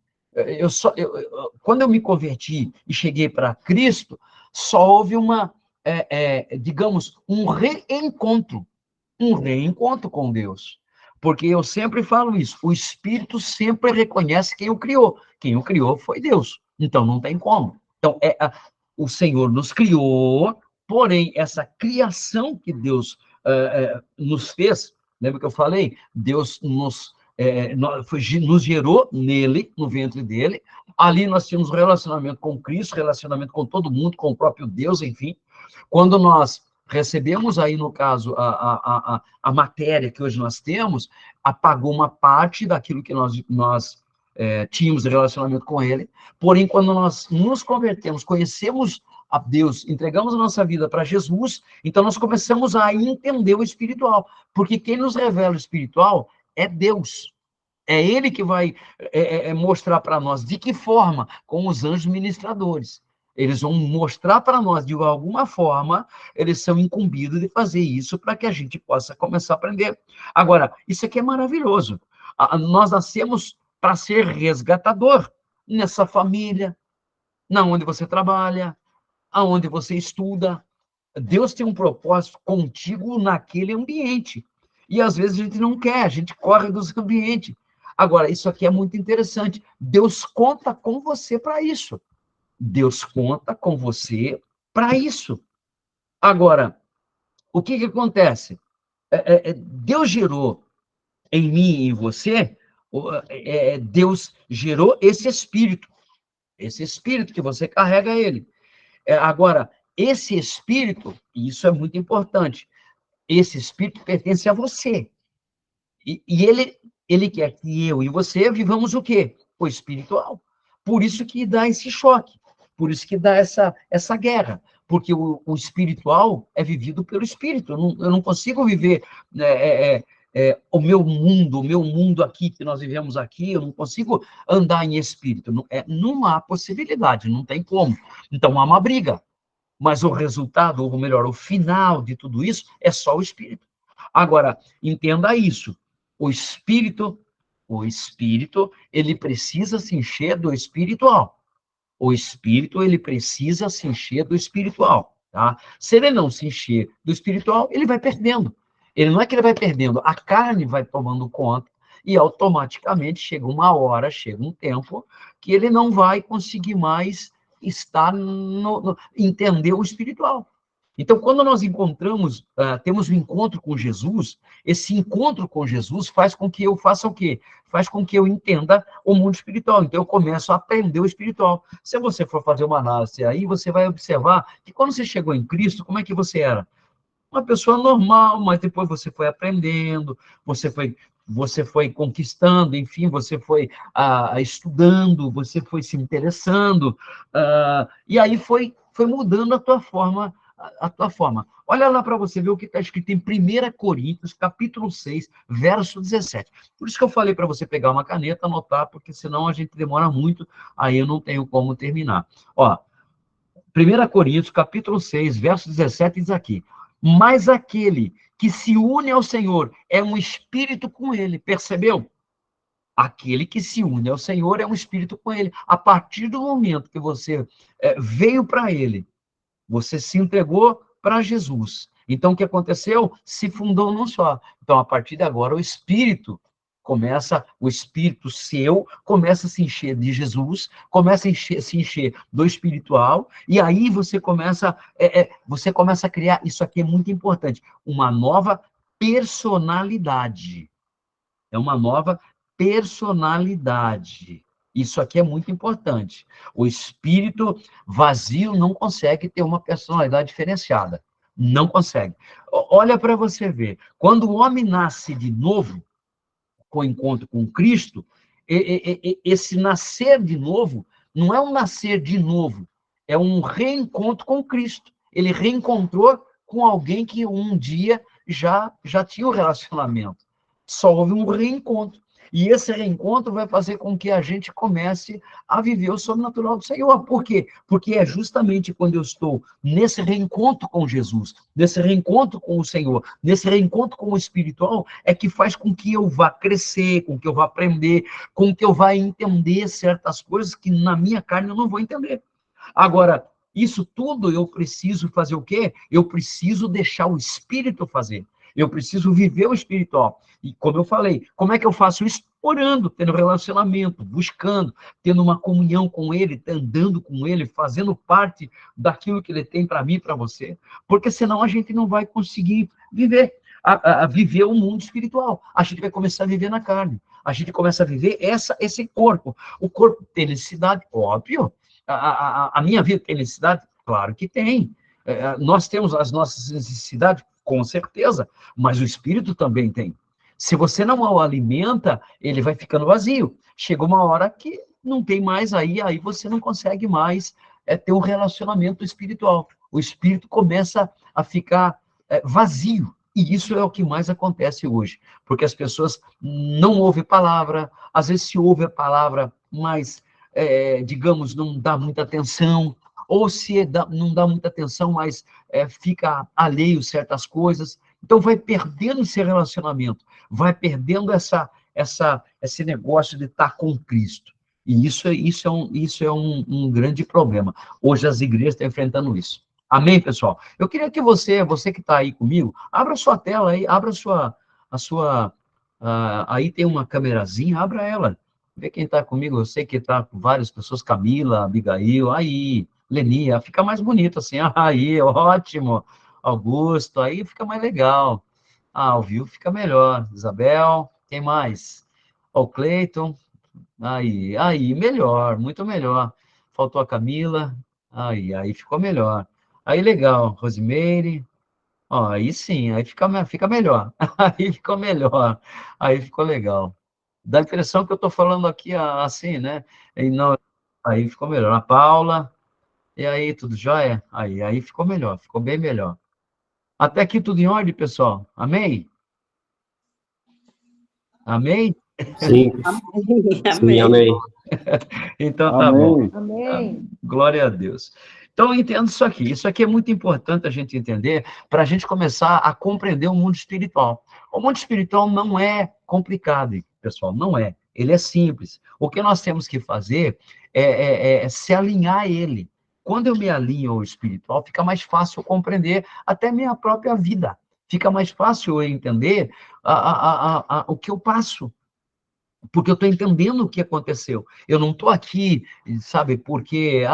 Quando eu me converti e cheguei para Cristo, só houve digamos, um reencontro com Deus. Porque eu sempre falo isso, o Espírito sempre reconhece quem o criou. Quem o criou foi Deus. Então, não tem como. Então, o Senhor nos criou, porém, essa criação que Deus nos fez, lembra que eu falei? Deus nos gerou nele, no ventre dele. Ali nós tínhamos relacionamento com Cristo, relacionamento com todo mundo, com o próprio Deus, enfim. Quando nós recebemos aí, no caso, a matéria que hoje nós temos, apagou uma parte daquilo que nós tínhamos relacionamento com ele, porém, quando nós nos convertemos, conhecemos a Deus, entregamos a nossa vida para Jesus, então nós começamos a entender o espiritual, porque quem nos revela o espiritual é Deus. É ele que vai mostrar para nós de que forma, com os anjos ministradores. Eles vão mostrar para nós, de alguma forma, eles são incumbidos de fazer isso para que a gente possa começar a aprender. Agora, isso aqui é maravilhoso. Nós nascemos para ser resgatador nessa família, na onde você trabalha, aonde você estuda. Deus tem um propósito contigo naquele ambiente. E às vezes a gente não quer, a gente corre dos ambientes. Agora, isso aqui é muito interessante. Deus conta com você para isso. Deus conta com você para isso. Agora, o que acontece? Deus gerou em mim e em você, Deus gerou esse espírito que você carrega ele. Agora, esse espírito, e isso é muito importante, esse espírito pertence a você. E ele quer que eu e você vivamos o quê? O espiritual. Por isso que dá esse choque, por isso que dá essa guerra, porque o espiritual é vivido pelo espírito. Eu não consigo viver o meu mundo aqui, que nós vivemos aqui, eu não consigo andar em espírito. Não há possibilidade, não tem como. Então há uma briga. Mas o resultado, ou melhor, o final de tudo isso é só o espírito. Agora, entenda isso. O espírito, ele precisa se encher do espiritual. O espírito, ele precisa se encher do espiritual, tá? Se ele não se encher do espiritual, ele vai perdendo. Ele não é que ele vai perdendo, a carne vai tomando conta e automaticamente chega uma hora, chega um tempo que ele não vai conseguir mais estar entender o espiritual. Então, quando nós encontramos, temos um encontro com Jesus, esse encontro com Jesus faz com que eu faça o quê? Faz com que eu entenda o mundo espiritual. Então, eu começo a aprender o espiritual. Se você for fazer uma análise aí, você vai observar que quando você chegou em Cristo, como é que você era? Uma pessoa normal, mas depois você foi aprendendo, você foi conquistando, enfim, você foi estudando, você foi se interessando, e aí foi mudando a tua forma, a tua forma. Olha lá para você ver o que está escrito em 1 Coríntios, capítulo 6, verso 17. Por isso que eu falei para você pegar uma caneta, anotar, porque senão a gente demora muito, aí eu não tenho como terminar. Ó, 1 Coríntios, capítulo 6, verso 17, diz aqui: mas aquele que se une ao Senhor é um espírito com ele, percebeu? Aquele que se une ao Senhor é um espírito com ele. A partir do momento que você veio para ele, você se entregou para Jesus. Então, o que aconteceu? Se fundou num só. Então, a partir de agora, o espírito seu começa a se encher de Jesus, começa a se encher do espiritual, e aí você começa a criar, isso aqui é muito importante, uma nova personalidade. É uma nova personalidade. Isso aqui é muito importante. O espírito vazio não consegue ter uma personalidade diferenciada. Não consegue. Olha para você ver. Quando o homem nasce de novo, com o encontro com Cristo, esse nascer de novo não é um nascer de novo, é um reencontro com Cristo. Ele reencontrou com alguém que um dia já tinha um relacionamento. Só houve um reencontro. E esse reencontro vai fazer com que a gente comece a viver o sobrenatural do Senhor. Por quê? Porque é justamente quando eu estou nesse reencontro com Jesus, nesse reencontro com o Senhor, nesse reencontro com o espiritual, é que faz com que eu vá crescer, com que eu vá aprender, com que eu vá entender certas coisas que na minha carne eu não vou entender. Agora, isso tudo eu preciso fazer o quê? Eu preciso deixar o Espírito fazer. Eu preciso viver o espiritual. E como eu falei, como é que eu faço isso? Orando, tendo relacionamento, buscando, tendo uma comunhão com Ele, andando com Ele, fazendo parte daquilo que Ele tem para mim e para você. Porque senão a gente não vai conseguir viver, viver o mundo espiritual. A gente vai começar a viver na carne. A gente começa a viver esse corpo. O corpo tem necessidade, óbvio. A minha vida tem necessidade? Claro que tem. Nós temos as nossas necessidades, com certeza, mas o espírito também tem. Se você não o alimenta, ele vai ficando vazio. Chega uma hora que não tem mais aí você não consegue mais ter um relacionamento espiritual. O espírito começa a ficar vazio. E isso é o que mais acontece hoje, porque as pessoas não ouvem palavra, às vezes se ouve a palavra, mas, digamos, não dá muita atenção, ou se não dá muita atenção, mas fica alheio a certas coisas. Então, vai perdendo esse relacionamento, vai perdendo esse negócio de estar com Cristo. E isso é um grande problema. Hoje as igrejas estão enfrentando isso. Amém, pessoal? Eu queria que você que está aí comigo, abra a sua tela aí, abra aí tem uma câmerazinha, abra ela. Vê quem está comigo, eu sei que está com várias pessoas, Camila, Abigail, aí, Lenia, fica mais bonito assim, aí, ótimo, Augusto, aí fica mais legal. Ao vivo fica melhor. Isabel, quem mais? O Cleiton, aí, melhor, muito melhor. Faltou a Camila, aí ficou melhor. Aí, legal, Rosimeire, ó, aí sim, aí fica melhor. Aí ficou melhor, aí ficou legal. Dá a impressão que eu estou falando aqui assim, né? E não, aí ficou melhor. A Paula, e aí, tudo jóia? Aí ficou melhor, ficou bem melhor. Até aqui tudo em ordem, pessoal? Amém? Amém? Sim, sim, Amém. amém. Então tá bom. Amém. Amém. Glória a Deus. Então, entendo isso aqui. Isso aqui é muito importante a gente entender para a gente começar a compreender o mundo espiritual. O mundo espiritual não é complicado, pessoal, não é. Ele é simples. O que nós temos que fazer é se alinhar a ele. Quando eu me alinho ao espiritual, fica mais fácil eu compreender até minha própria vida. Fica mais fácil eu entender o que eu passo, porque eu estou entendendo o que aconteceu. Eu não estou aqui, sabe, porque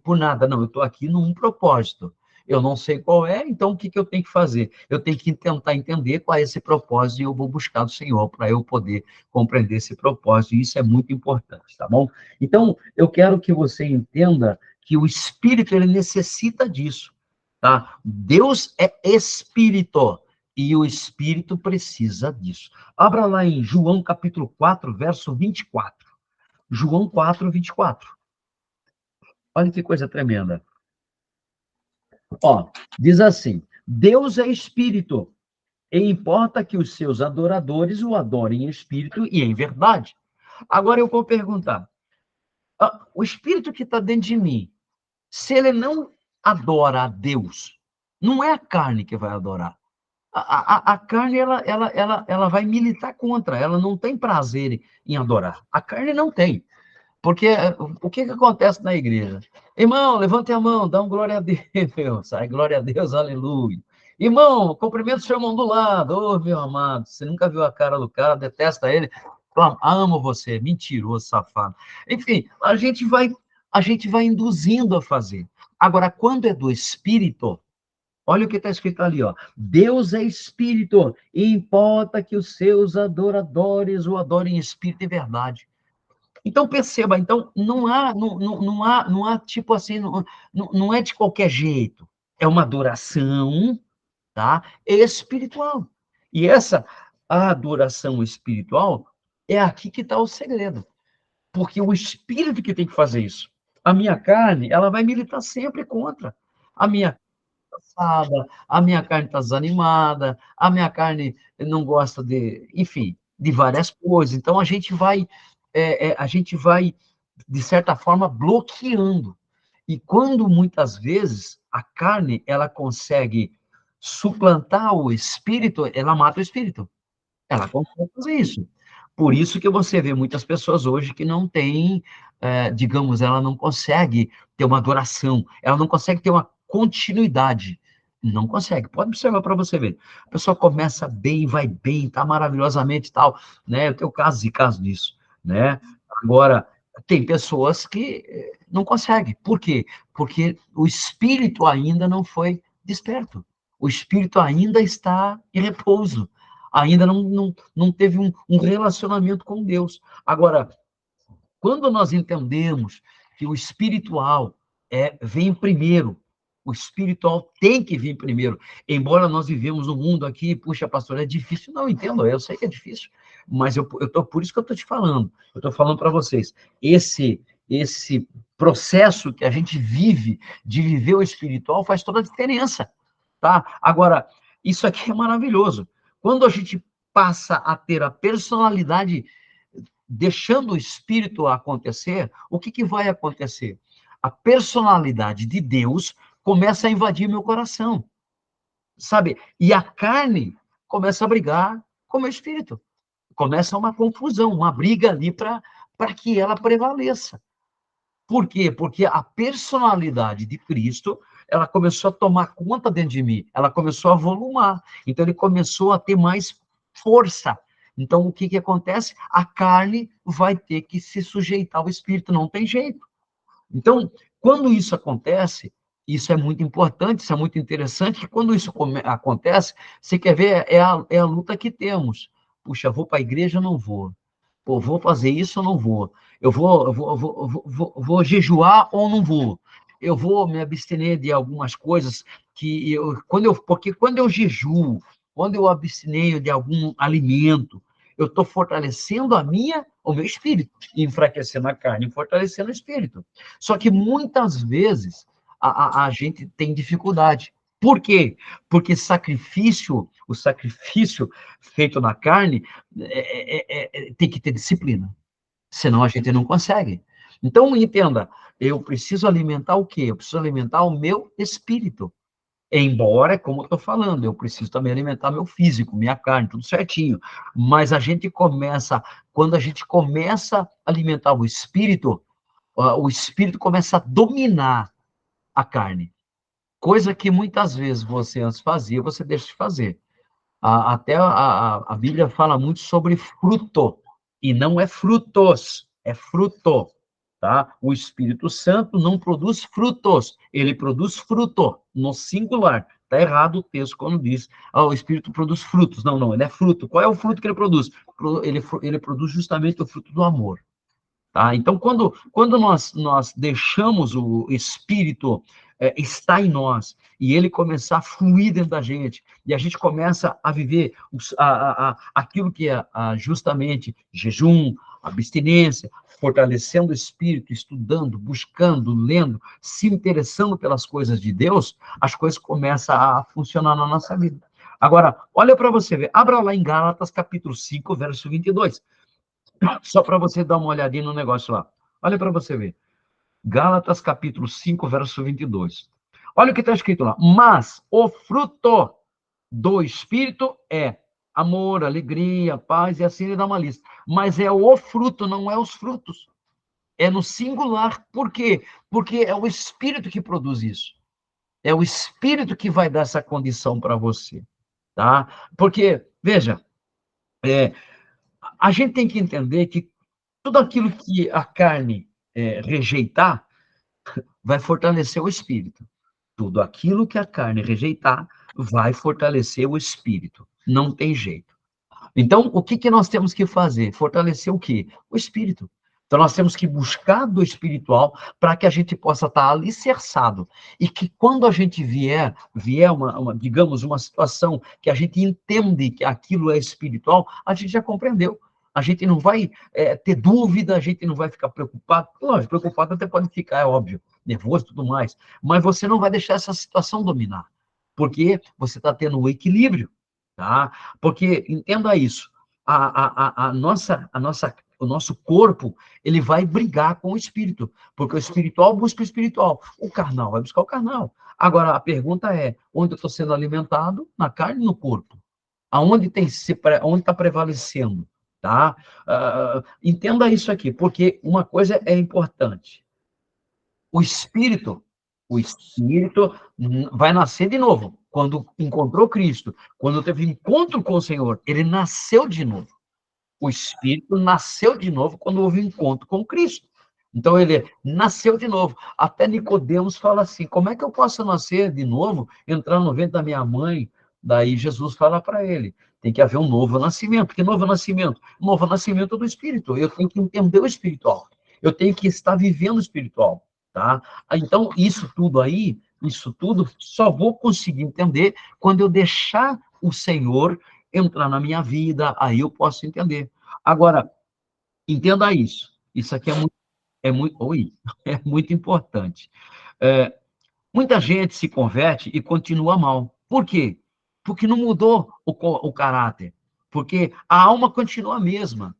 por nada, não, eu estou aqui num propósito. Eu não sei qual é, então o que eu tenho que fazer? Eu tenho que tentar entender qual é esse propósito e eu vou buscar do Senhor para eu poder compreender esse propósito, e isso é muito importante, tá bom? Então, eu quero que você entenda que o Espírito, ele necessita disso, tá? Deus é Espírito, e o Espírito precisa disso. Abra lá em João capítulo 4, verso 24. João 4, 24. Olha que coisa tremenda. Ó, diz assim: Deus é Espírito, e importa que os seus adoradores o adorem em espírito e em verdade. Agora eu vou perguntar: o Espírito que está dentro de mim, se ele não adora a Deus, não é a carne que vai adorar. A carne, ela vai militar contra, ela não tem prazer em adorar. A carne não tem. Porque o que acontece na igreja? Irmão, levante a mão, dá um glória a Deus. Sai, glória a Deus, aleluia. Irmão, cumprimenta o seu irmão do lado. Ô, meu amado, você nunca viu a cara do cara, detesta ele. Amo você, mentiroso, safado. Enfim, a gente vai induzindo a fazer. Agora, quando é do Espírito, olha o que está escrito ali, ó. Deus é Espírito, e importa que os seus adoradores o adorem em espírito e verdade. Então, perceba, então, não há tipo assim, não é de qualquer jeito. É uma adoração, tá? Espiritual. E essa adoração espiritual é aqui que está o segredo. Porque o espírito que tem que fazer isso. A minha carne, ela vai militar sempre contra. A minha cansada, a minha carne está desanimada, a minha carne não gosta de, enfim, de várias coisas. Então a gente vai, de certa forma, bloqueando. E quando muitas vezes a carne ela consegue suplantar o espírito, ela mata o espírito. Ela consegue fazer isso. Por isso que você vê muitas pessoas hoje que não têm, digamos, ela não consegue ter uma adoração, ela não consegue ter uma continuidade. Não consegue. Pode observar para você ver. A pessoa começa bem, vai bem, tá maravilhosamente e tal, né? Eu tenho casos e casos disso, né? Agora, tem pessoas que não conseguem. Por quê? Porque o espírito ainda não foi desperto. O espírito ainda está em repouso, ainda não teve um relacionamento com Deus. Agora, quando nós entendemos que o espiritual vem primeiro, o espiritual tem que vir primeiro, embora nós vivemos um mundo aqui, puxa, pastor, é difícil, não, entendo, eu sei que é difícil, mas por isso que eu estou te falando, eu estou falando para vocês, esse processo que a gente vive, de viver o espiritual, faz toda a diferença, tá? Agora, isso aqui é maravilhoso, quando a gente passa a ter a personalidade deixando o espírito acontecer, o que vai acontecer? A personalidade de Deus começa a invadir meu coração, sabe? E a carne começa a brigar com o meu espírito. Começa uma confusão, uma briga ali para que ela prevaleça. Por quê? Porque a personalidade de Cristo, ela começou a tomar conta dentro de mim, ela começou a volumar. Então, ele começou a ter mais força. Então, o que acontece? A carne vai ter que se sujeitar ao espírito, não tem jeito. Então, quando isso acontece, isso é muito importante, isso é muito interessante, que quando isso acontece, você quer ver, é a luta que temos. Puxa, vou para a igreja, não vou. Pô, vou fazer isso ou não vou? Vou jejuar ou não vou? Eu vou me abster de algumas coisas porque quando eu jejuo, quando eu abstenho de algum alimento, eu estou fortalecendo o meu espírito, enfraquecendo a carne, e fortalecendo o espírito. Só que muitas vezes a gente tem dificuldade. Por quê? Porque o sacrifício feito na carne tem que ter disciplina, senão a gente não consegue. Então, entenda, eu preciso alimentar o quê? Eu preciso alimentar o meu espírito. Embora, como eu estou falando, eu preciso também alimentar meu físico, minha carne, tudo certinho. Mas quando a gente começa a alimentar o espírito começa a dominar a carne. Coisa que muitas vezes você antes fazia, você deixa de fazer. Até a Bíblia fala muito sobre fruto, e não é frutos, é fruto. tá? O Espírito Santo não produz frutos, ele produz fruto, no singular. Está errado o texto quando diz, o Espírito produz frutos. Não, não, ele é fruto. Qual é o fruto que ele produz? Ele produz justamente o fruto do amor. Tá? Então, quando nós deixamos o Espírito estar em nós, e ele começar a fluir dentro da gente, e a gente começa a viver aquilo que é justamente jejum, abstinência, fortalecendo o Espírito, estudando, buscando, lendo, se interessando pelas coisas de Deus, as coisas começam a funcionar na nossa vida. Agora, olha para você ver, abra lá em Gálatas capítulo 5, verso 22. Só para você dar uma olhadinha no negócio lá. Olha para você ver. Gálatas capítulo 5, verso 22. Olha o que está escrito lá. Mas o fruto do Espírito é amor, alegria, paz, e assim ele dá uma lista. Mas é o fruto, não é os frutos. É no singular. Por quê? Porque é o Espírito que produz isso. É o Espírito que vai dar essa condição para você. Tá? Porque, veja, a gente tem que entender que tudo aquilo que a carne rejeitar, vai fortalecer o espírito. Tudo aquilo que a carne rejeitar, vai fortalecer o espírito. Não tem jeito. Então, o que nós temos que fazer? Fortalecer o quê? O espírito. Então, nós temos que buscar do espiritual para que a gente possa estar alicerçado. E que quando a gente vier digamos, uma situação que a gente entende que aquilo é espiritual, a gente já compreendeu. A gente não vai ter dúvida, a gente não vai ficar preocupado. Lógico, preocupado até pode ficar, é óbvio, nervoso e tudo mais. Mas você não vai deixar essa situação dominar. Porque você está tendo o equilíbrio. Tá? Porque, entenda isso, o nosso corpo, ele vai brigar com o espírito, porque o espiritual busca o espiritual, o carnal vai buscar o carnal. Agora, a pergunta é, onde eu estou sendo alimentado? Na carne e no corpo? Onde está prevalecendo? Tá? Entenda isso aqui, porque uma coisa é importante, o espírito vai nascer de novo. Quando encontrou Cristo, quando teve encontro com o Senhor, ele nasceu de novo. O espírito nasceu de novo quando houve encontro com Cristo. Então ele nasceu de novo. Até Nicodemos fala assim: como é que eu posso nascer de novo, entrar no ventre da minha mãe? Daí Jesus fala para ele: tem que haver um novo nascimento. Que novo nascimento? Novo nascimento do espírito. Eu tenho que entender o espiritual. Eu tenho que estar vivendo o espiritual. Tá? Então, isso tudo, só vou conseguir entender quando eu deixar o Senhor entrar na minha vida, aí eu posso entender. Agora, entenda isso. Isso aqui é muito importante. Muita gente se converte e continua mal. Por quê? Porque não mudou o caráter. Porque a alma continua a mesma.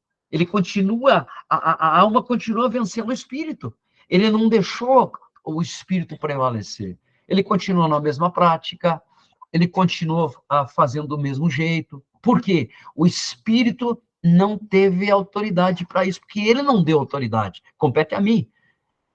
A alma continua vencendo o espírito. Ele não deixou o espírito prevalecer. Ele continua na mesma prática, ele continua fazendo do mesmo jeito. Por quê? O espírito não teve autoridade para isso, porque ele não deu autoridade. Compete a mim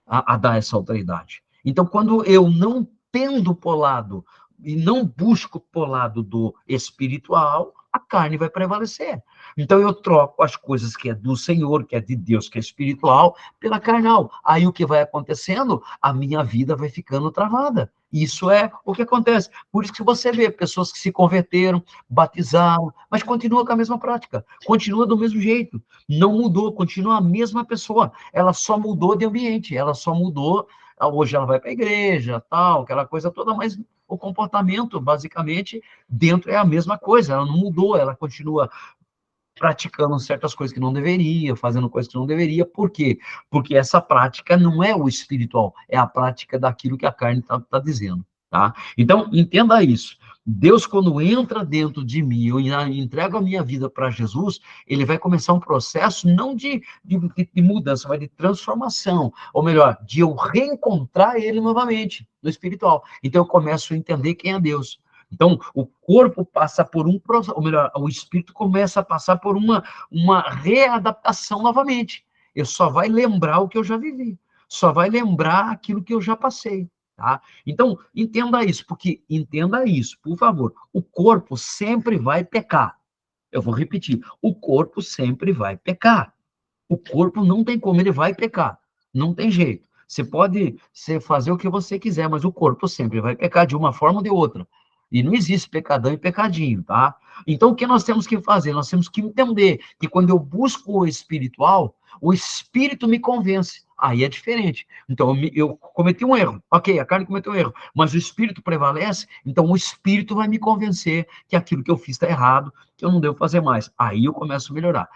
a dar essa autoridade. Então, quando eu não tendo por lado e não busco por lado do espiritual, a carne vai prevalecer. Então, eu troco as coisas que é do Senhor, que é de Deus, que é espiritual, pela carnal. Aí, o que vai acontecendo? A minha vida vai ficando travada. Isso é o que acontece. Por isso que você vê pessoas que se converteram, batizaram, mas continua com a mesma prática, continua do mesmo jeito, não mudou, continua a mesma pessoa, ela só mudou de ambiente, ela só mudou, hoje ela vai para a igreja, tal, aquela coisa toda, mas o comportamento, basicamente, dentro é a mesma coisa, ela não mudou, ela continua praticando certas coisas que não deveria, fazendo coisas que não deveria. Por quê? Porque essa prática não é o espiritual, é a prática daquilo que a carne está dizendo, tá? Então, entenda isso. Deus, quando entra dentro de mim, eu entrego a minha vida para Jesus, ele vai começar um processo não de mudança, mas de transformação, ou melhor, de eu reencontrar ele novamente, no espiritual. Então, eu começo a entender quem é Deus. Então, o corpo passa por um processo, ou melhor, o espírito começa a passar por uma readaptação novamente. Eu só vai lembrar o que eu já vivi, só vai lembrar aquilo que eu já passei, tá? Então, entenda isso, por favor. O corpo sempre vai pecar. Eu vou repetir, o corpo sempre vai pecar. O corpo não tem como, ele vai pecar. Não tem jeito. Você pode fazer o que você quiser, mas o corpo sempre vai pecar de uma forma ou de outra. E não existe pecadão e pecadinho, tá? Então, o que nós temos que fazer? Nós temos que entender que quando eu busco o espiritual, o espírito me convence. Aí é diferente. Então, eu cometi um erro. Ok, a carne cometeu um erro, mas o espírito prevalece, então o espírito vai me convencer que aquilo que eu fiz está errado, que eu não devo fazer mais. Aí eu começo a melhorar.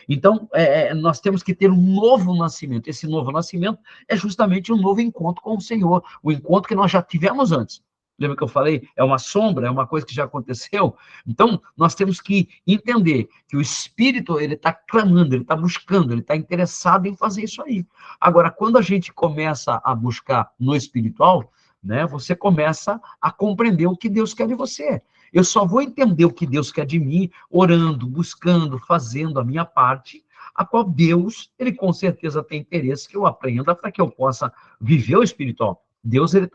Então nós temos que ter um novo nascimento. Esse novo nascimento é justamente um novo encontro com o Senhor, o encontro que nós já tivemos antes. Lembra que eu falei? É uma sombra, é uma coisa que já aconteceu. Então, nós temos que entender que o Espírito, ele está clamando, ele está buscando, ele está interessado em fazer isso aí. Agora, quando a gente começa a buscar no espiritual, né, você começa a compreender o que Deus quer de você. Eu só vou entender o que Deus quer de mim orando, buscando, fazendo a minha parte, a qual Deus, ele com certeza tem interesse que eu aprenda para que eu possa viver o espiritual. Deus, ele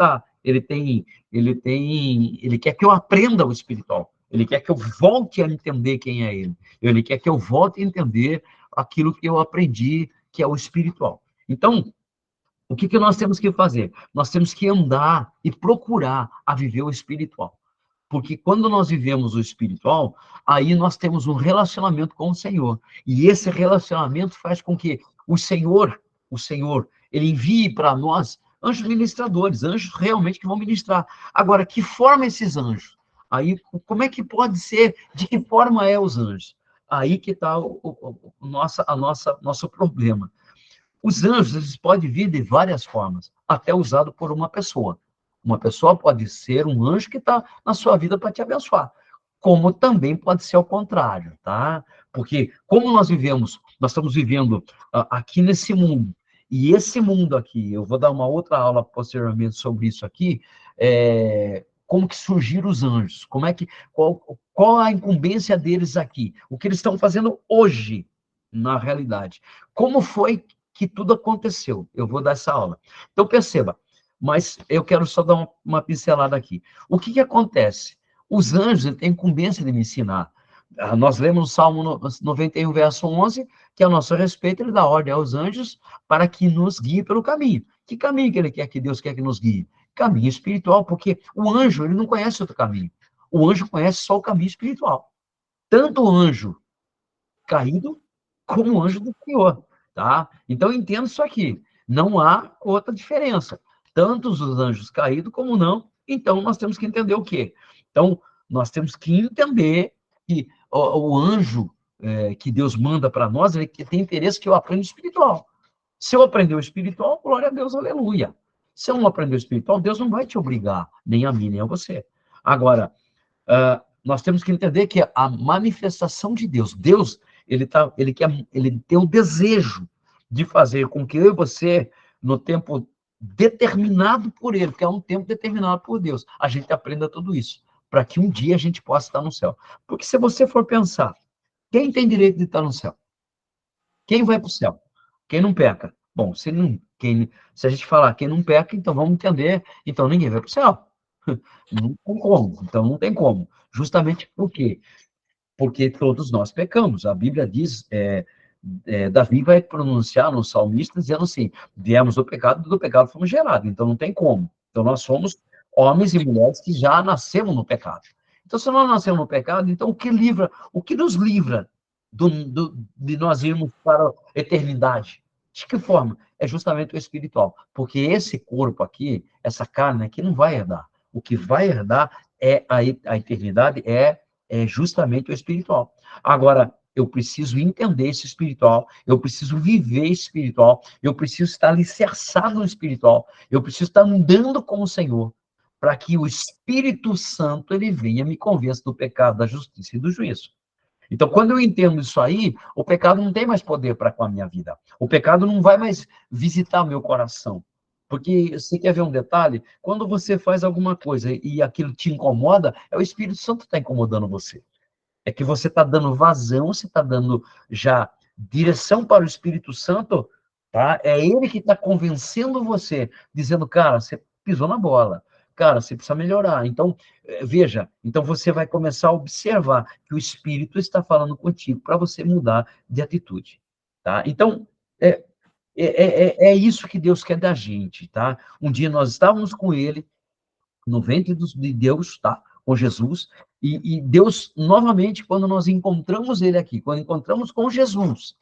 quer que eu aprenda o espiritual. Ele quer que eu volte a entender quem é ele. Ele quer que eu volte a entender aquilo que eu aprendi, que é o espiritual. Então, o que nós temos que fazer? Nós temos que andar e procurar a viver o espiritual. Porque quando nós vivemos o espiritual, aí nós temos um relacionamento com o Senhor. E esse relacionamento faz com que o Senhor, ele envie para nós anjos ministradores, anjos realmente que vão ministrar. Agora, que forma esses anjos? Aí, como é que pode ser? De que forma é os anjos? Aí que está nosso problema. Os anjos, eles podem vir de várias formas, até usado por uma pessoa. Uma pessoa pode ser um anjo que está na sua vida para te abençoar, como também pode ser ao contrário, tá? Porque como nós estamos vivendo aqui nesse mundo, e esse mundo aqui, eu vou dar uma outra aula posteriormente sobre isso aqui, como que surgiram os anjos, qual a incumbência deles aqui, o que eles estão fazendo hoje, na realidade. Como foi que tudo aconteceu? Eu vou dar essa aula. Então, perceba, mas eu quero só dar uma pincelada aqui. O que acontece? Os anjos têm incumbência de me ensinar. Nós lemos no Salmo 91, verso 11, que a nosso respeito, ele dá ordem aos anjos para que nos guie pelo caminho. Que caminho que ele quer que Deus quer que nos guie? Caminho espiritual, porque o anjo, ele não conhece outro caminho. O anjo conhece só o caminho espiritual. Tanto o anjo caído como o anjo do Senhor, tá? Então, entendo isso aqui. Não há outra diferença. Tanto os anjos caídos como não. Então, nós temos que entender o quê? Então, nós temos que entender que o anjo que Deus manda para nós, ele tem interesse que eu aprenda o espiritual. Se eu aprender o espiritual, glória a Deus, aleluia. Se eu não aprender o espiritual, Deus não vai te obrigar, nem a mim, nem a você. Agora, nós temos que entender que a manifestação de Deus, ele tem o desejo de fazer com que eu e você, no tempo determinado por ele, que é um tempo determinado por Deus, a gente aprenda tudo isso, para que um dia a gente possa estar no céu. Porque se você for pensar, quem tem direito de estar no céu? Quem vai para o céu? Quem não peca? Bom, se a gente falar quem não peca, então vamos entender, então ninguém vai para o céu. Não tem como, então não tem como. Justamente por quê? Porque todos nós pecamos. A Bíblia diz, Davi vai pronunciar no salmista dizendo assim, viemos do pecado fomos gerados, então não tem como. Então nós somos homens e mulheres que já nascemos no pecado. Então se nós nascemos no pecado, então o que nos livra de nós irmos para a eternidade? De que forma? É justamente o espiritual, porque esse corpo aqui, essa carne aqui não vai herdar. O que vai herdar é a eternidade, é justamente o espiritual. Agora, eu preciso entender esse espiritual, eu preciso viver esse espiritual, eu preciso estar alicerçado no espiritual, eu preciso estar andando com o Senhor, para que o Espírito Santo ele venha me convença do pecado, da justiça e do juízo. Então, quando eu entendo isso aí, o pecado não tem mais poder para com a minha vida. O pecado não vai mais visitar meu coração. Porque você quer ver um detalhe? Quando você faz alguma coisa e aquilo te incomoda, é o Espírito Santo que está incomodando você. É que você está dando vazão, você está dando já direção para o Espírito Santo, tá? É ele que está convencendo você, dizendo, cara, você pisou na bola. Cara, você precisa melhorar. Então, veja, então você vai começar a observar que o Espírito está falando contigo para você mudar de atitude, tá? Então, É isso que Deus quer da gente, tá? Um dia nós estávamos com ele, no ventre de Deus, tá? Com Jesus, e Deus, novamente, quando nós encontramos ele aqui, quando encontramos com Jesus,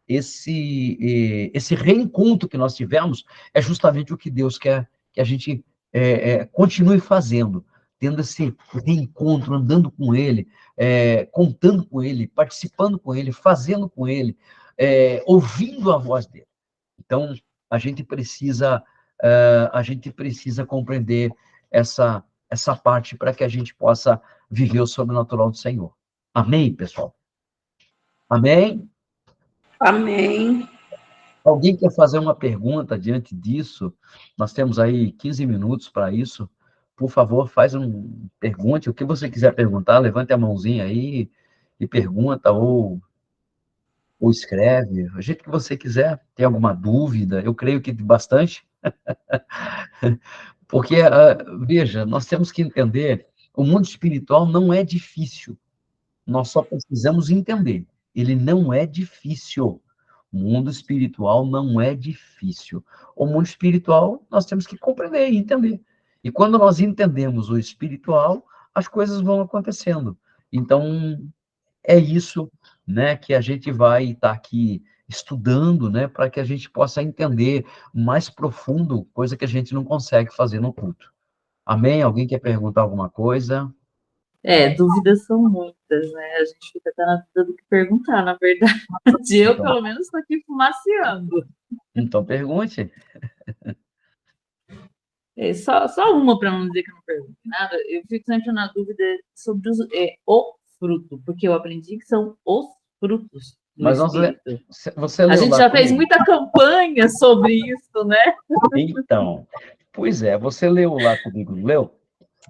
esse reencontro que nós tivemos é justamente o que Deus quer que a gente continue fazendo, tendo esse reencontro, andando com Ele, contando com Ele, participando com Ele, fazendo com Ele, ouvindo a voz dele. Então, a gente precisa compreender essa parte para que a gente possa viver o sobrenatural do Senhor. Amém, pessoal? Amém? Amém. Alguém quer fazer uma pergunta diante disso? Nós temos aí 15 minutos para isso. Por favor, pergunte. O que você quiser perguntar, levante a mãozinha aí e pergunta, ou escreve. O jeito que você quiser. Tem alguma dúvida? Eu creio que bastante. Porque, veja, nós temos que entender, o mundo espiritual não é difícil. Nós só precisamos entender. Ele não é difícil. O mundo espiritual não é difícil. O mundo espiritual, nós temos que compreender e entender. E quando nós entendemos o espiritual, as coisas vão acontecendo. Então, é isso, né, que a gente vai estar aqui estudando, né, para que a gente possa entender mais profundo, coisa que a gente não consegue fazer no culto. Amém? Alguém quer perguntar alguma coisa? Dúvidas são muitas, né? A gente fica até na dúvida do que perguntar, na verdade. Eu, pelo menos, estou aqui fumaceando. Então, pergunte. Só uma para não dizer que eu não pergunto nada. Eu fico sempre na dúvida sobre o fruto, porque eu aprendi que são os frutos do Espírito. Você leu a gente já fez muita campanha sobre isso, né? Então, pois é, você leu lá comigo, não leu?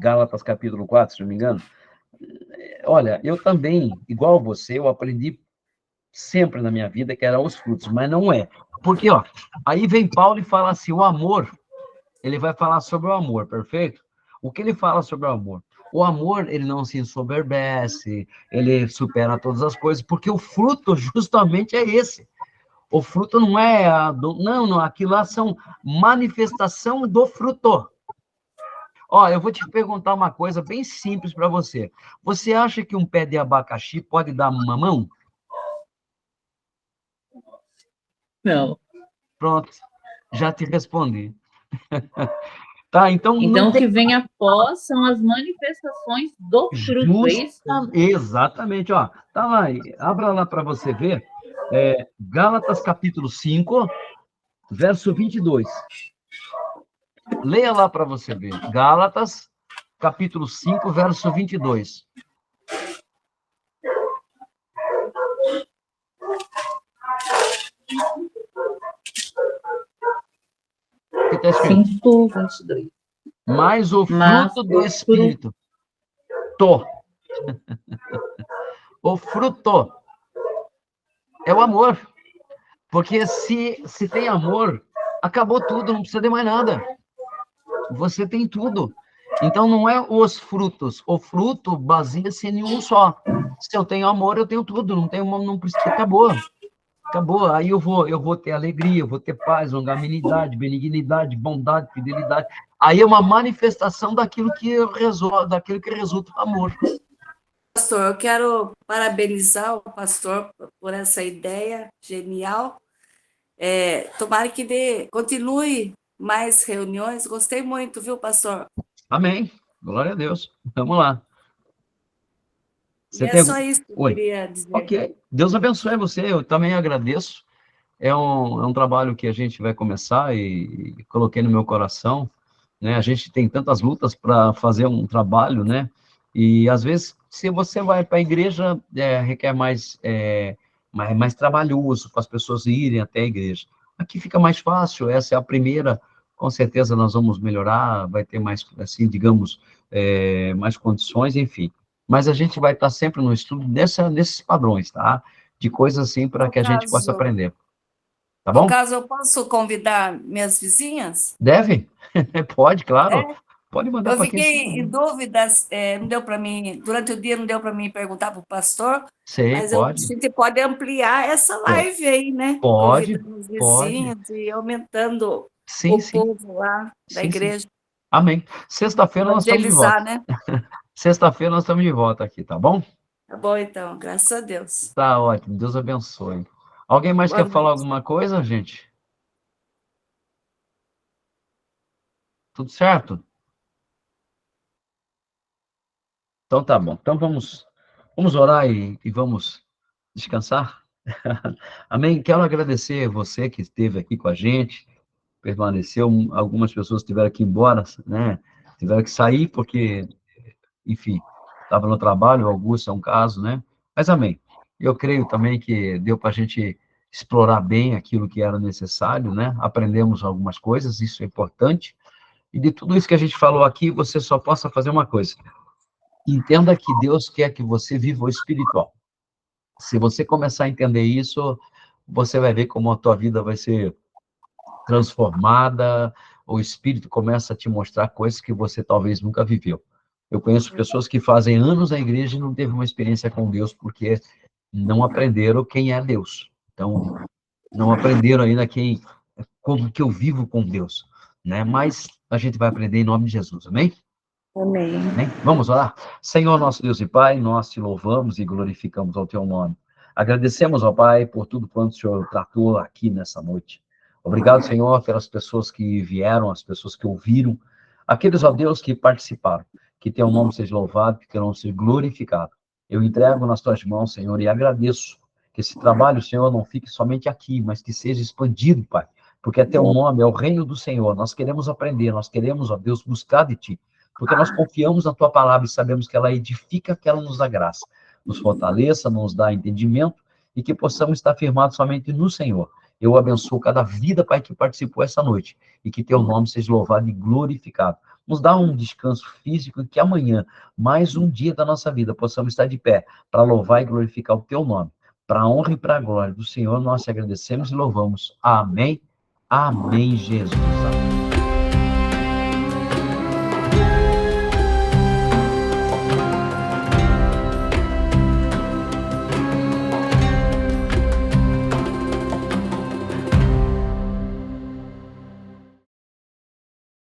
Gálatas capítulo 4, se não me engano. Olha, eu também, igual você, eu aprendi sempre na minha vida que eram os frutos, mas não é. Porque, aí vem Paulo e fala assim, o amor, ele vai falar sobre o amor, perfeito? O que ele fala sobre o amor? O amor, ele não se ensoberbece, ele supera todas as coisas, porque o fruto justamente é esse. O fruto não é... Não, aquilo lá são manifestação do fruto. Eu vou te perguntar uma coisa bem simples para você. Você acha que um pé de abacaxi pode dar mamão? Não. Pronto, já te respondi. Tá, então o que vem após são as manifestações do fruto, é isso? Exatamente, tá lá, abra lá para você ver, Gálatas capítulo 5, verso 22. Leia lá para você ver, Gálatas capítulo 5, verso 22. Que está escrito? 5, 22. Mas o fruto do Espírito. O fruto é o amor. Porque se tem amor, acabou tudo, não precisa de mais nada. Você tem tudo. Então, não é os frutos. O fruto baseia-se em um só. Se eu tenho amor, eu tenho tudo. Não precisa, acabou. Aí eu vou ter alegria, eu vou ter paz, longanimidade, benignidade, bondade, fidelidade. Aí é uma manifestação daquilo que resulta o amor. Pastor, eu quero parabenizar o pastor por essa ideia genial. Tomara que continue mais reuniões. Gostei muito, viu, pastor? Amém. Glória a Deus. Vamos lá. Só isso que eu queria dizer. Ok. Deus abençoe você. Eu também agradeço. É um trabalho que a gente vai começar e coloquei no meu coração, né? A gente tem tantas lutas para fazer um trabalho, né? E, às vezes, se você vai para a igreja, requer mais trabalhoso para as pessoas irem até a igreja. Aqui fica mais fácil, essa é a primeira, com certeza nós vamos melhorar, vai ter mais, assim, digamos, mais condições, enfim. Mas a gente vai estar sempre no estudo nesses padrões, tá? De coisas assim, para que a gente possa aprender. Tá bom? No caso, eu posso convidar minhas vizinhas? Deve? Pode, claro. Pode mandar Eu para quem fiquei você... em dúvidas, não deu para mim, durante o dia não deu para mim perguntar para o pastor, Sei, mas a pode. gente pode ampliar essa Pode, live aí, né? pode. Convidando os Pode. vizinhos e aumentando Sim, o sim. povo lá da Sim, sim. igreja, Amém. Sexta-feira nós estamos de volta. evangelizar, né? Sexta-feira nós estamos de volta aqui, tá bom? Tá bom, então, graças a Deus. Tá ótimo. Deus abençoe. Alguém mais Boa quer falar noite. alguma coisa, gente? Tudo certo? Então tá bom. Então vamos orar e vamos descansar? Amém? Quero agradecer você que esteve aqui com a gente, permaneceu. Algumas pessoas tiveram que ir embora, né? Tiveram que sair porque, enfim, estava no trabalho. Augusto é um caso, né? Mas amém. Eu creio também que deu para a gente explorar bem aquilo que era necessário, né? Aprendemos algumas coisas, isso é importante. E de tudo isso que a gente falou aqui, você só possa fazer uma coisa: entenda que Deus quer que você viva o espiritual. Se você começar a entender isso, você vai ver como a tua vida vai ser transformada, o Espírito começa a te mostrar coisas que você talvez nunca viveu. Eu conheço pessoas que fazem anos na igreja e não teve uma experiência com Deus porque não aprenderam quem é Deus. Então, não aprenderam ainda como que eu vivo com Deus, né? Mas a gente vai aprender em nome de Jesus, amém? Amém. Amém? Vamos orar? Senhor, nosso Deus e Pai, nós te louvamos e glorificamos ao teu nome. Agradecemos, ó Pai, por tudo quanto o Senhor tratou aqui nessa noite. Obrigado, Senhor, pelas pessoas que vieram, as pessoas que ouviram, aqueles, ó Deus, que participaram. Que teu nome seja louvado, que teu nome seja glorificado. Eu entrego nas tuas mãos, Senhor, e agradeço que esse trabalho, Senhor, não fique somente aqui, mas que seja expandido, Pai, porque é teu nome, é o reino do Senhor. Nós queremos aprender, nós queremos, ó Deus, buscar de ti, porque nós confiamos na tua palavra e sabemos que ela edifica, que ela nos dá graça, nos fortaleça, nos dá entendimento e que possamos estar firmados somente no Senhor. Eu abençoo cada vida, Pai, que participou essa noite e que teu nome seja louvado e glorificado. Nos dá um descanso físico e que amanhã, mais um dia da nossa vida, possamos estar de pé para louvar e glorificar o teu nome. Para a honra e para a glória do Senhor, nós te agradecemos e louvamos. Amém. Amém, Jesus.